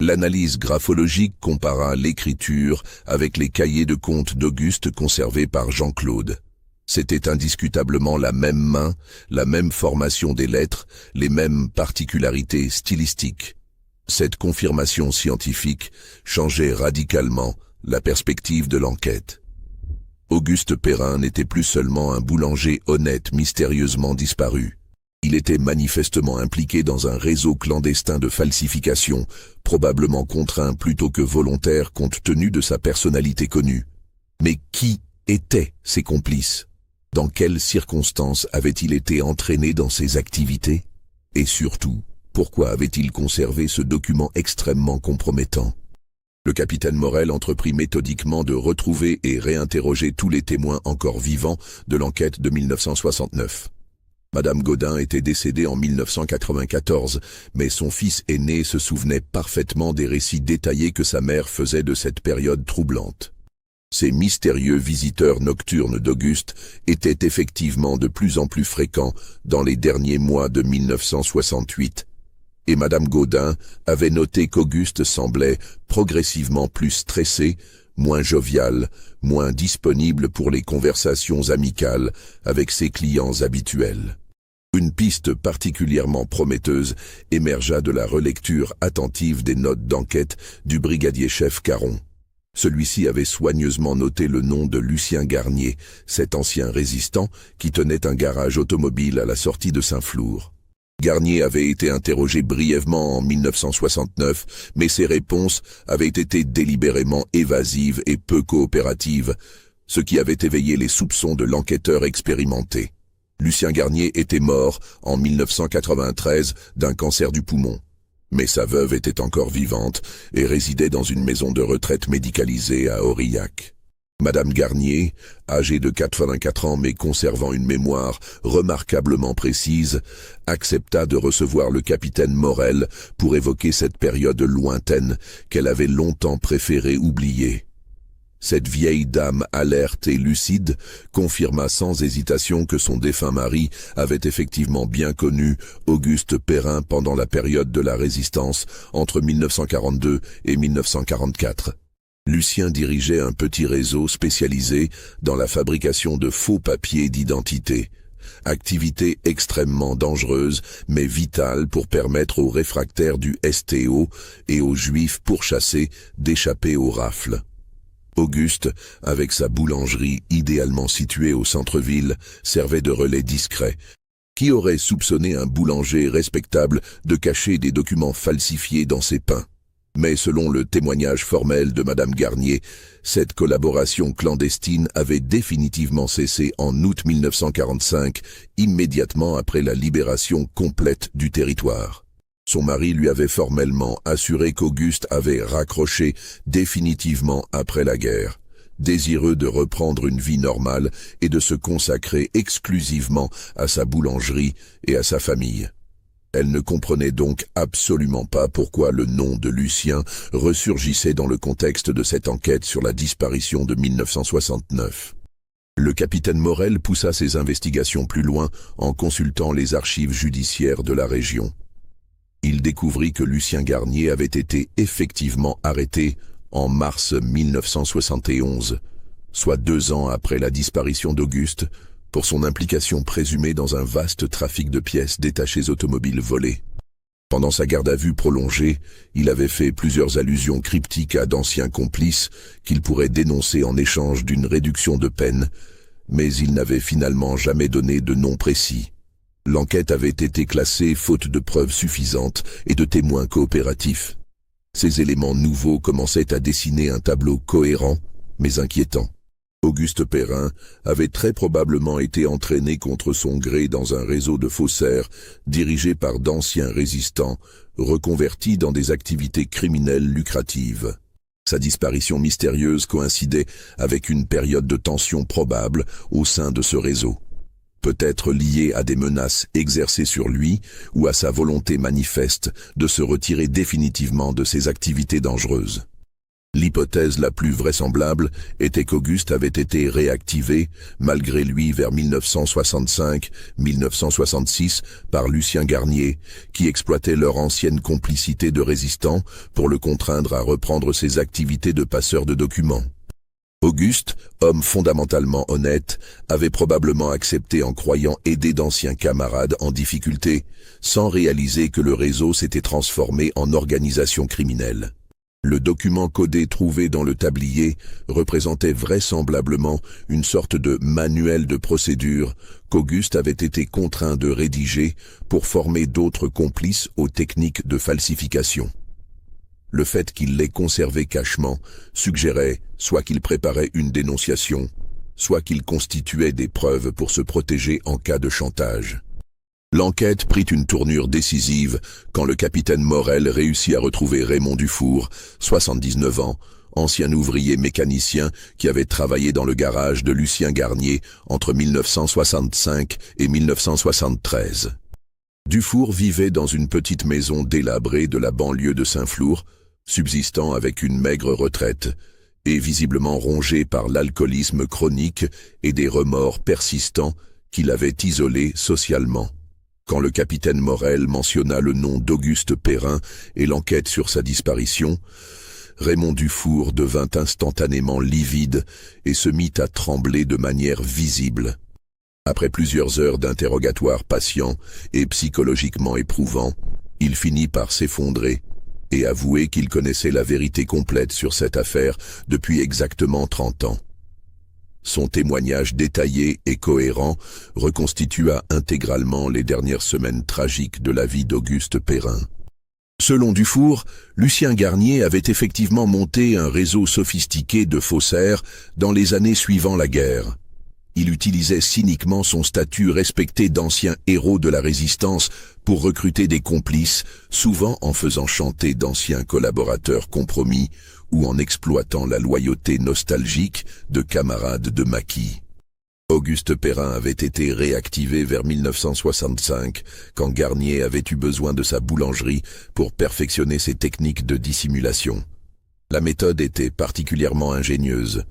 L'analyse graphologique compara l'écriture avec les cahiers de compte d'Auguste conservés par Jean-Claude. C'était indiscutablement la même main, la même formation des lettres, les mêmes particularités stylistiques. Cette confirmation scientifique changeait radicalement la perspective de l'enquête. Auguste Perrin n'était plus seulement un boulanger honnête mystérieusement disparu. Il était manifestement impliqué dans un réseau clandestin de falsification, probablement contraint plutôt que volontaire compte tenu de sa personnalité connue. Mais qui étaient ses complices? Dans quelles circonstances avait-il été entraîné dans ses activités? Et surtout, pourquoi avait-il conservé ce document extrêmement compromettant? Le capitaine Morel entreprit méthodiquement de retrouver et réinterroger tous les témoins encore vivants de l'enquête de 1969. Madame Gaudin était décédée en 1994, mais son fils aîné se souvenait parfaitement des récits détaillés que sa mère faisait de cette période troublante. Ces mystérieux visiteurs nocturnes d'Auguste étaient effectivement de plus en plus fréquents dans les derniers mois de 1968, et Madame Gaudin avait noté qu'Auguste semblait progressivement plus stressé, moins jovial, moins disponible pour les conversations amicales avec ses clients habituels. Une piste particulièrement prometteuse émergea de la relecture attentive des notes d'enquête du brigadier-chef Caron. Celui-ci avait soigneusement noté le nom de Lucien Garnier, cet ancien résistant qui tenait un garage automobile à la sortie de Saint-Flour. Garnier avait été interrogé brièvement en 1969, mais ses réponses avaient été délibérément évasives et peu coopératives, ce qui avait éveillé les soupçons de l'enquêteur expérimenté. Lucien Garnier était mort en 1993 d'un cancer du poumon. Mais sa veuve était encore vivante et résidait dans une maison de retraite médicalisée à Aurillac. Madame Garnier, âgée de 84 ans mais conservant une mémoire remarquablement précise, accepta de recevoir le capitaine Morel pour évoquer cette période lointaine qu'elle avait longtemps préféré oublier. Cette vieille dame alerte et lucide confirma sans hésitation que son défunt mari avait effectivement bien connu Auguste Perrin pendant la période de la Résistance entre 1942 et 1944. Lucien dirigeait un petit réseau spécialisé dans la fabrication de faux papiers d'identité, Activité extrêmement dangereuse, mais vitale pour permettre aux réfractaires du STO et aux juifs pourchassés d'échapper aux rafles. Auguste, avec sa boulangerie idéalement située au centre-ville, servait de relais discret. Qui aurait soupçonné un boulanger respectable de cacher des documents falsifiés dans ses pains? Mais selon le témoignage formel de Madame Garnier, cette collaboration clandestine avait définitivement cessé en août 1945, immédiatement après la libération complète du territoire. Son mari lui avait formellement assuré qu'Auguste avait raccroché définitivement après la guerre, désireux de reprendre une vie normale et de se consacrer exclusivement à sa boulangerie et à sa famille. Elle ne comprenait donc absolument pas pourquoi le nom de Lucien ressurgissait dans le contexte de cette enquête sur la disparition de 1969. Le capitaine Morel poussa ses investigations plus loin en consultant les archives judiciaires de la région. Il découvrit que Lucien Garnier avait été effectivement arrêté en mars 1971, soit 2 ans après la disparition d'Auguste, pour son implication présumée dans un vaste trafic de pièces détachées automobiles volées. Pendant sa garde à vue prolongée, il avait fait plusieurs allusions cryptiques à d'anciens complices qu'il pourrait dénoncer en échange d'une réduction de peine, mais il n'avait finalement jamais donné de nom précis. L'enquête avait été classée faute de preuves suffisantes et de témoins coopératifs. Ces éléments nouveaux commençaient à dessiner un tableau cohérent, mais inquiétant. Auguste Perrin avait très probablement été entraîné contre son gré dans un réseau de faussaires dirigé par d'anciens résistants, reconvertis dans des activités criminelles lucratives. Sa disparition mystérieuse coïncidait avec une période de tension probable au sein de ce réseau. Peut-être liée à des menaces exercées sur lui ou à sa volonté manifeste de se retirer définitivement de ses activités dangereuses. L'hypothèse la plus vraisemblable était qu'Auguste avait été réactivé, malgré lui vers 1965-1966, par Lucien Garnier, qui exploitait leur ancienne complicité de résistants pour le contraindre à reprendre ses activités de passeur de documents. Auguste, homme fondamentalement honnête, avait probablement accepté en croyant aider d'anciens camarades en difficulté, sans réaliser que le réseau s'était transformé en organisation criminelle. Le document codé trouvé dans le tablier représentait vraisemblablement une sorte de manuel de procédure qu'Auguste avait été contraint de rédiger pour former d'autres complices aux techniques de falsification. Le fait qu'il l'ait conservé cachement suggérait soit qu'il préparait une dénonciation, soit qu'il constituait des preuves pour se protéger en cas de chantage. L'enquête prit une tournure décisive quand le capitaine Morel réussit à retrouver Raymond Dufour, 79 ans, ancien ouvrier mécanicien qui avait travaillé dans le garage de Lucien Garnier entre 1965 et 1973. Dufour vivait dans une petite maison délabrée de la banlieue de Saint-Flour, subsistant avec une maigre retraite, et visiblement rongé par l'alcoolisme chronique et des remords persistants qui l'avaient isolé socialement. Quand le capitaine Morel mentionna le nom d'Auguste Perrin et l'enquête sur sa disparition, Raymond Dufour devint instantanément livide et se mit à trembler de manière visible. Après plusieurs heures d'interrogatoire patient et psychologiquement éprouvant, il finit par s'effondrer et avouer qu'il connaissait la vérité complète sur cette affaire depuis exactement 30 ans. Son témoignage détaillé et cohérent reconstitua intégralement les dernières semaines tragiques de la vie d'Auguste Perrin. Selon Dufour, Lucien Garnier avait effectivement monté un réseau sophistiqué de faussaires dans les années suivant la guerre. Il utilisait cyniquement son statut respecté d'ancien héros de la résistance pour recruter des complices, souvent en faisant chanter d'anciens collaborateurs compromis ou en exploitant la loyauté nostalgique de camarades de maquis. Auguste Perrin avait été réactivé vers 1965, quand Garnier avait eu besoin de sa boulangerie pour perfectionner ses techniques de dissimulation. La méthode était particulièrement ingénieuse.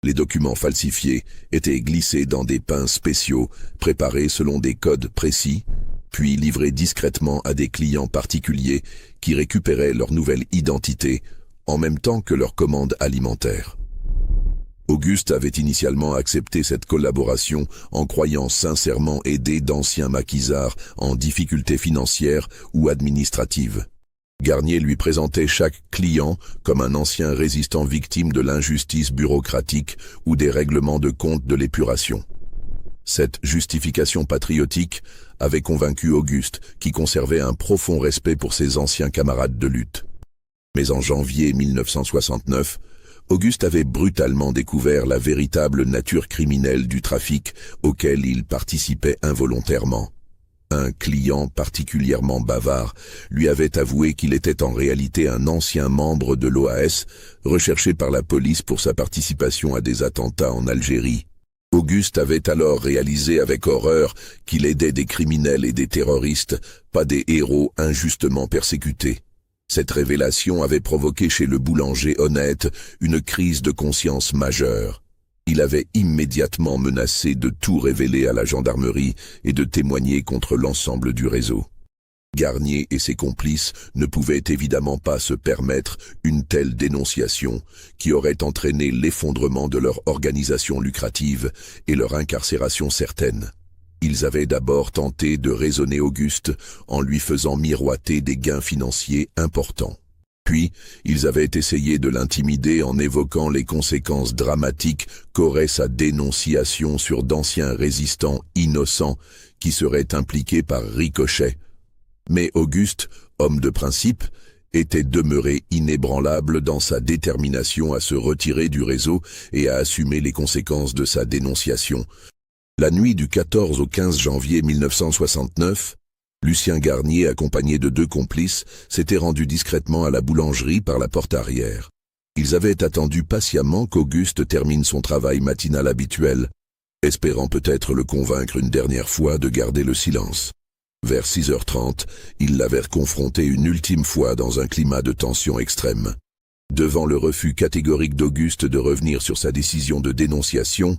Les documents falsifiés étaient glissés dans des pains spéciaux, préparés selon des codes précis, puis livrés discrètement à des clients particuliers qui récupéraient leur nouvelle identité en même temps que leur commande alimentaire. Auguste avait initialement accepté cette collaboration en croyant sincèrement aider d'anciens maquisards en difficulté financière ou administrative. Garnier lui présentait chaque client comme un ancien résistant victime de l'injustice bureaucratique ou des règlements de compte de l'épuration. Cette justification patriotique avait convaincu Auguste, qui conservait un profond respect pour ses anciens camarades de lutte. Mais en janvier 1969, Auguste avait brutalement découvert la véritable nature criminelle du trafic auquel il participait involontairement. Un client particulièrement bavard lui avait avoué qu'il était en réalité un ancien membre de l'OAS, recherché par la police pour sa participation à des attentats en Algérie. Auguste avait alors réalisé avec horreur qu'il aidait des criminels et des terroristes, pas des héros injustement persécutés. Cette révélation avait provoqué chez le boulanger honnête une crise de conscience majeure. Il avait immédiatement menacé de tout révéler à la gendarmerie et de témoigner contre l'ensemble du réseau. Garnier et ses complices ne pouvaient évidemment pas se permettre une telle dénonciation qui aurait entraîné l'effondrement de leur organisation lucrative et leur incarcération certaine. Ils avaient d'abord tenté de raisonner Auguste en lui faisant miroiter des gains financiers importants. Puis, ils avaient essayé de l'intimider en évoquant les conséquences dramatiques qu'aurait sa dénonciation sur d'anciens résistants innocents qui seraient impliqués par ricochet. Mais Auguste, homme de principe, était demeuré inébranlable dans sa détermination à se retirer du réseau et à assumer les conséquences de sa dénonciation. La nuit du 14 au 15 janvier 1969, Lucien Garnier, accompagné de 2 complices, s'était rendu discrètement à la boulangerie par la porte arrière. Ils avaient attendu patiemment qu'Auguste termine son travail matinal habituel, espérant peut-être le convaincre une dernière fois de garder le silence. Vers 6h30, ils l'avaient confronté une ultime fois dans un climat de tension extrême. Devant le refus catégorique d'Auguste de revenir sur sa décision de dénonciation,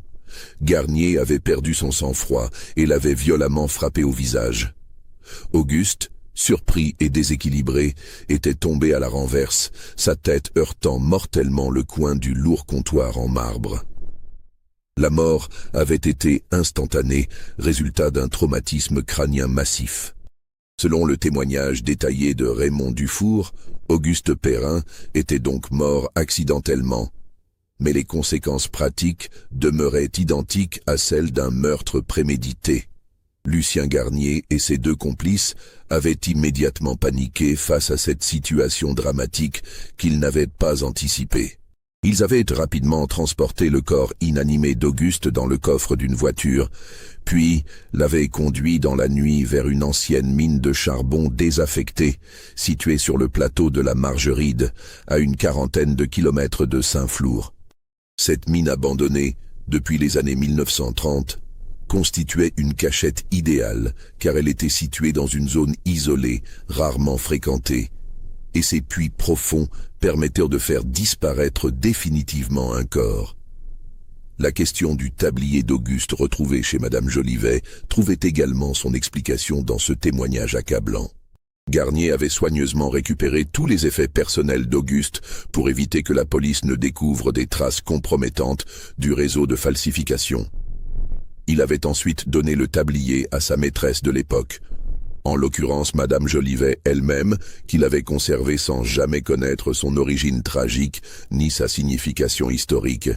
Garnier avait perdu son sang-froid et l'avait violemment frappé au visage. Auguste, surpris et déséquilibré, était tombé à la renverse, sa tête heurtant mortellement le coin du lourd comptoir en marbre. La mort avait été instantanée, résultat d'un traumatisme crânien massif. Selon le témoignage détaillé de Raymond Dufour, Auguste Perrin était donc mort accidentellement, mais les conséquences pratiques demeuraient identiques à celles d'un meurtre prémédité. Lucien Garnier et ses 2 complices avaient immédiatement paniqué face à cette situation dramatique qu'ils n'avaient pas anticipée. Ils avaient rapidement transporté le corps inanimé d'Auguste dans le coffre d'une voiture, puis l'avaient conduit dans la nuit vers une ancienne mine de charbon désaffectée, située sur le plateau de la Margeride, à une 40aine de kilomètres de Saint-Flour. Cette mine abandonnée, depuis les années 1930, constituait une cachette idéale, car elle était située dans une zone isolée, rarement fréquentée, et ses puits profonds permettaient de faire disparaître définitivement un corps. La question du tablier d'Auguste retrouvé chez Madame Jolivet trouvait également son explication dans ce témoignage accablant. Garnier avait soigneusement récupéré tous les effets personnels d'Auguste pour éviter que la police ne découvre des traces compromettantes du réseau de falsification. Il avait ensuite donné le tablier à sa maîtresse de l'époque, en l'occurrence Madame Jolivet elle-même, qu'il avait conservé sans jamais connaître son origine tragique ni sa signification historique.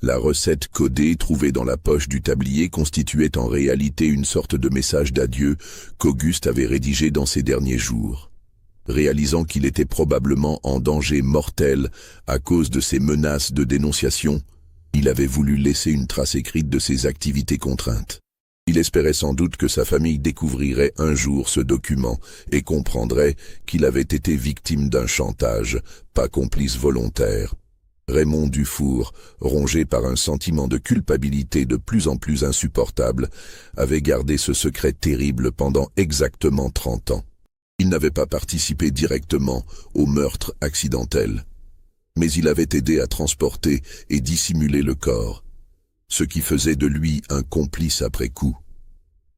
La recette codée trouvée dans la poche du tablier constituait en réalité une sorte de message d'adieu qu'Auguste avait rédigé dans ses derniers jours. Réalisant qu'il était probablement en danger mortel à cause de ses menaces de dénonciation, il avait voulu laisser une trace écrite de ses activités contraintes. Il espérait sans doute que sa famille découvrirait un jour ce document et comprendrait qu'il avait été victime d'un chantage, pas complice volontaire. Raymond Dufour, rongé par un sentiment de culpabilité de plus en plus insupportable, avait gardé ce secret terrible pendant exactement 30 ans. Il n'avait pas participé directement au meurtre accidentel, mais il avait aidé à transporter et dissimuler le corps, ce qui faisait de lui un complice après coup.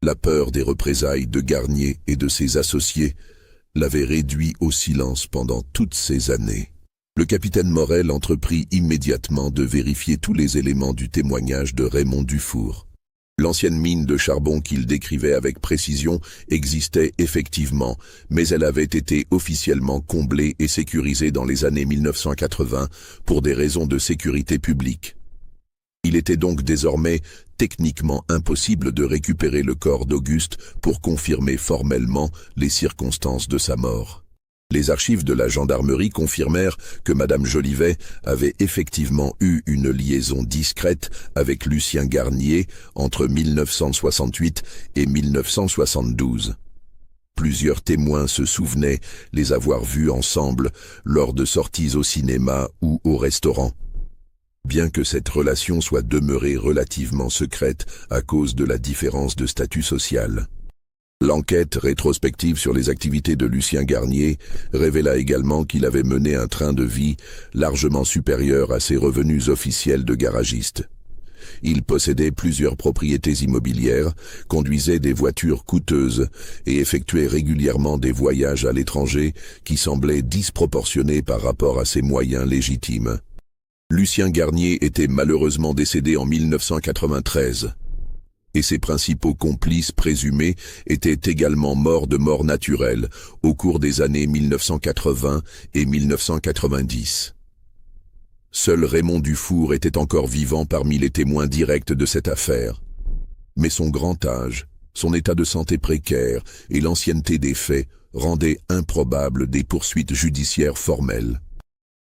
La peur des représailles de Garnier et de ses associés l'avait réduit au silence pendant toutes ces années. Le capitaine Morel entreprit immédiatement de vérifier tous les éléments du témoignage de Raymond Dufour. L'ancienne mine de charbon qu'il décrivait avec précision existait effectivement, mais elle avait été officiellement comblée et sécurisée dans les années 1980 pour des raisons de sécurité publique. Il était donc désormais techniquement impossible de récupérer le corps d'Auguste pour confirmer formellement les circonstances de sa mort. Les archives de la gendarmerie confirmèrent que Madame Jolivet avait effectivement eu une liaison discrète avec Lucien Garnier entre 1968 et 1972. Plusieurs témoins se souvenaient les avoir vus ensemble lors de sorties au cinéma ou au restaurant. Bien que cette relation soit demeurée relativement secrète à cause de la différence de statut social. L'enquête rétrospective sur les activités de Lucien Garnier révéla également qu'il avait mené un train de vie largement supérieur à ses revenus officiels de garagiste. Il possédait plusieurs propriétés immobilières, conduisait des voitures coûteuses et effectuait régulièrement des voyages à l'étranger qui semblaient disproportionnés par rapport à ses moyens légitimes. Lucien Garnier était malheureusement décédé en 1993. Et ses principaux complices présumés étaient également morts de mort naturelle au cours des années 1980 et 1990. Seul Raymond Dufour était encore vivant parmi les témoins directs de cette affaire. Mais son grand âge, son état de santé précaire et l'ancienneté des faits rendaient improbables des poursuites judiciaires formelles.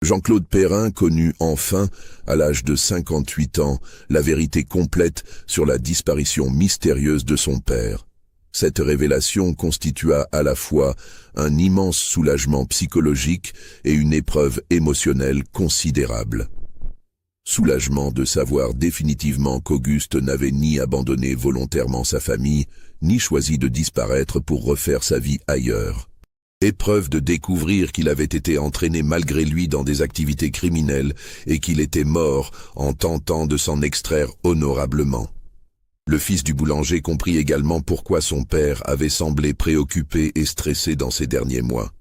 Jean-Claude Perrin connut enfin, à l'âge de 58 ans, la vérité complète sur la disparition mystérieuse de son père. Cette révélation constitua à la fois un immense soulagement psychologique et une épreuve émotionnelle considérable. Soulagement de savoir définitivement qu'Auguste n'avait ni abandonné volontairement sa famille, ni choisi de disparaître pour refaire sa vie ailleurs. Épreuve de découvrir qu'il avait été entraîné malgré lui dans des activités criminelles et qu'il était mort en tentant de s'en extraire honorablement. Le fils du boulanger comprit également pourquoi son père avait semblé préoccupé et stressé dans ces derniers mois.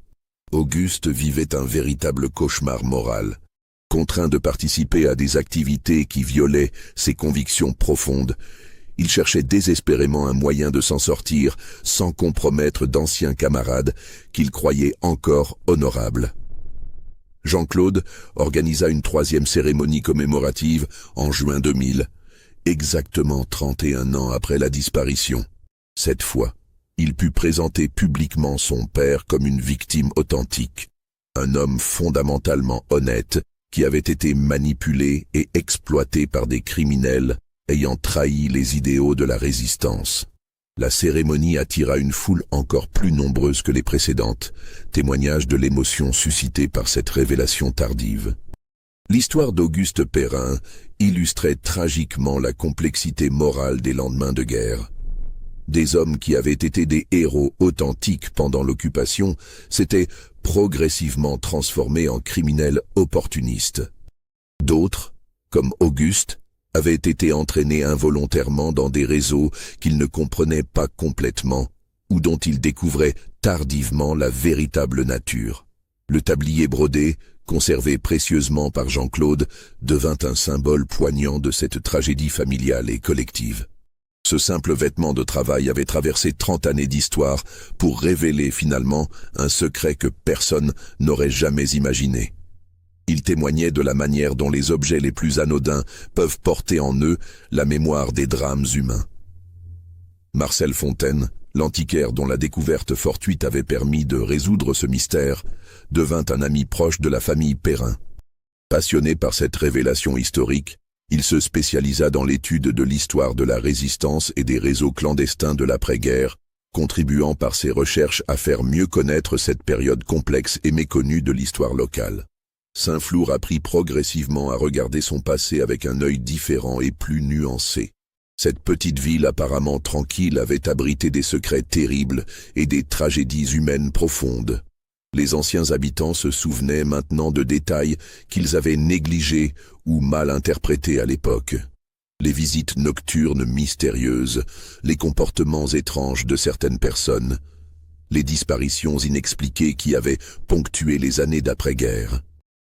Auguste vivait un véritable cauchemar moral. Contraint de participer à des activités qui violaient ses convictions profondes, il cherchait désespérément un moyen de s'en sortir sans compromettre d'anciens camarades qu'il croyait encore honorables. Jean-Claude organisa une 3e cérémonie commémorative en juin 2000, exactement 31 ans après la disparition. Cette fois, il put présenter publiquement son père comme une victime authentique, un homme fondamentalement honnête qui avait été manipulé et exploité par des criminels ayant trahi les idéaux de la résistance. La cérémonie attira une foule encore plus nombreuse que les précédentes, témoignage de l'émotion suscitée par cette révélation tardive. L'histoire d'Auguste Perrin illustrait tragiquement la complexité morale des lendemains de guerre. Des hommes qui avaient été des héros authentiques pendant l'occupation s'étaient progressivement transformés en criminels opportunistes. D'autres, comme Auguste, avaient été entraînés involontairement dans des réseaux qu'ils ne comprenaient pas complètement ou dont ils découvraient tardivement la véritable nature. Le tablier brodé, conservé précieusement par Jean-Claude, devint un symbole poignant de cette tragédie familiale et collective. Ce simple vêtement de travail avait traversé 30 années d'histoire pour révéler finalement un secret que personne n'aurait jamais imaginé. Il témoignait de la manière dont les objets les plus anodins peuvent porter en eux la mémoire des drames humains. Marcel Fontaine, l'antiquaire dont la découverte fortuite avait permis de résoudre ce mystère, devint un ami proche de la famille Perrin. Passionné par cette révélation historique, il se spécialisa dans l'étude de l'histoire de la résistance et des réseaux clandestins de l'après-guerre, contribuant par ses recherches à faire mieux connaître cette période complexe et méconnue de l'histoire locale. Saint-Flour apprit progressivement à regarder son passé avec un œil différent et plus nuancé. Cette petite ville apparemment tranquille avait abrité des secrets terribles et des tragédies humaines profondes. Les anciens habitants se souvenaient maintenant de détails qu'ils avaient négligés ou mal interprétés à l'époque. Les visites nocturnes mystérieuses, les comportements étranges de certaines personnes, les disparitions inexpliquées qui avaient ponctué les années d'après-guerre.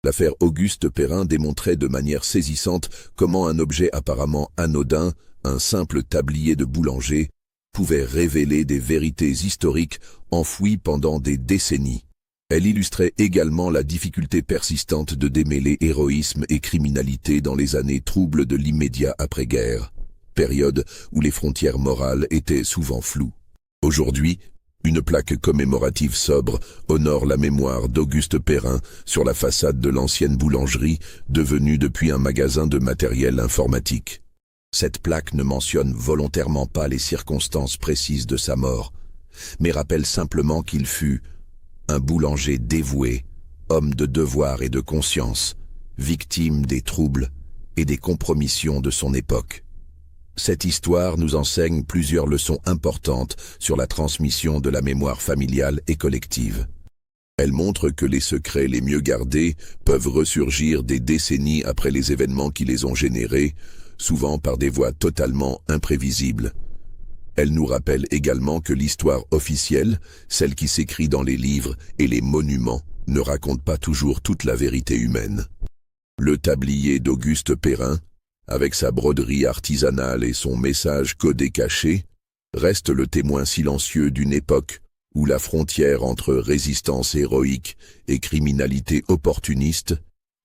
L'affaire Auguste Perrin démontrait de manière saisissante comment un objet apparemment anodin, un simple tablier de boulanger, pouvait révéler des vérités historiques enfouies pendant des décennies. Elle illustrait également la difficulté persistante de démêler héroïsme et criminalité dans les années troubles de l'immédiat après-guerre, période où les frontières morales étaient souvent floues. Aujourd'hui, une plaque commémorative sobre honore la mémoire d'Auguste Perrin sur la façade de l'ancienne boulangerie, devenue depuis un magasin de matériel informatique. Cette plaque ne mentionne volontairement pas les circonstances précises de sa mort, mais rappelle simplement qu'il fut un boulanger dévoué, homme de devoir et de conscience, victime des troubles et des compromissions de son époque. Cette histoire nous enseigne plusieurs leçons importantes sur la transmission de la mémoire familiale et collective. Elle montre que les secrets les mieux gardés peuvent ressurgir des décennies après les événements qui les ont générés, souvent par des voies totalement imprévisibles. Elle nous rappelle également que l'histoire officielle, celle qui s'écrit dans les livres et les monuments, ne raconte pas toujours toute la vérité humaine. Le tablier d'Auguste Perrin, avec sa broderie artisanale et son message codé caché, reste le témoin silencieux d'une époque où la frontière entre résistance héroïque et criminalité opportuniste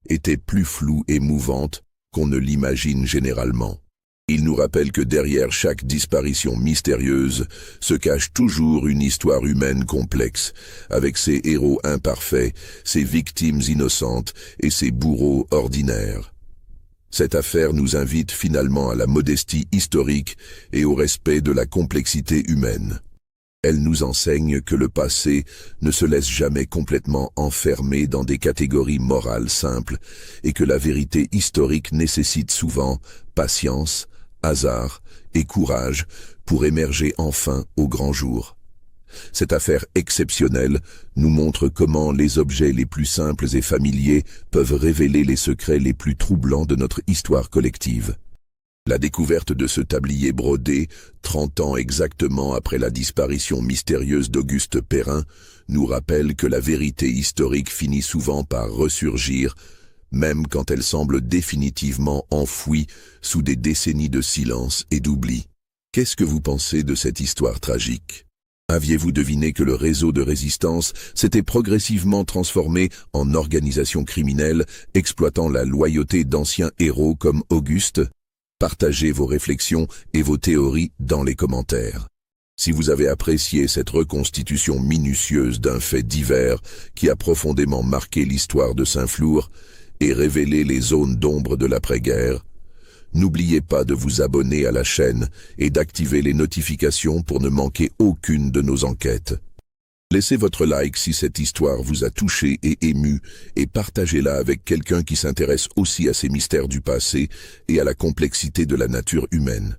était plus floue et mouvante qu'on ne l'imagine généralement. Il nous rappelle que derrière chaque disparition mystérieuse se cache toujours une histoire humaine complexe, avec ses héros imparfaits, ses victimes innocentes et ses bourreaux ordinaires. Cette affaire nous invite finalement à la modestie historique et au respect de la complexité humaine. Elle nous enseigne que le passé ne se laisse jamais complètement enfermer dans des catégories morales simples et que la vérité historique nécessite souvent patience, hasard et courage pour émerger enfin au grand jour. Cette affaire exceptionnelle nous montre comment les objets les plus simples et familiers peuvent révéler les secrets les plus troublants de notre histoire collective. La découverte de ce tablier brodé, 30 ans exactement après la disparition mystérieuse d'Auguste Perrin, nous rappelle que la vérité historique finit souvent par ressurgir, même quand elle semble définitivement enfouie sous des décennies de silence et d'oubli. Qu'est-ce que vous pensez de cette histoire tragique? Aviez-vous deviné que le réseau de résistance s'était progressivement transformé en organisation criminelle, exploitant la loyauté d'anciens héros comme Auguste? Partagez vos réflexions et vos théories dans les commentaires. Si vous avez apprécié cette reconstitution minutieuse d'un fait divers qui a profondément marqué l'histoire de Saint-Flour et révélé les zones d'ombre de l'après-guerre, n'oubliez pas de vous abonner à la chaîne et d'activer les notifications pour ne manquer aucune de nos enquêtes. Laissez votre like si cette histoire vous a touché et ému et partagez-la avec quelqu'un qui s'intéresse aussi à ces mystères du passé et à la complexité de la nature humaine.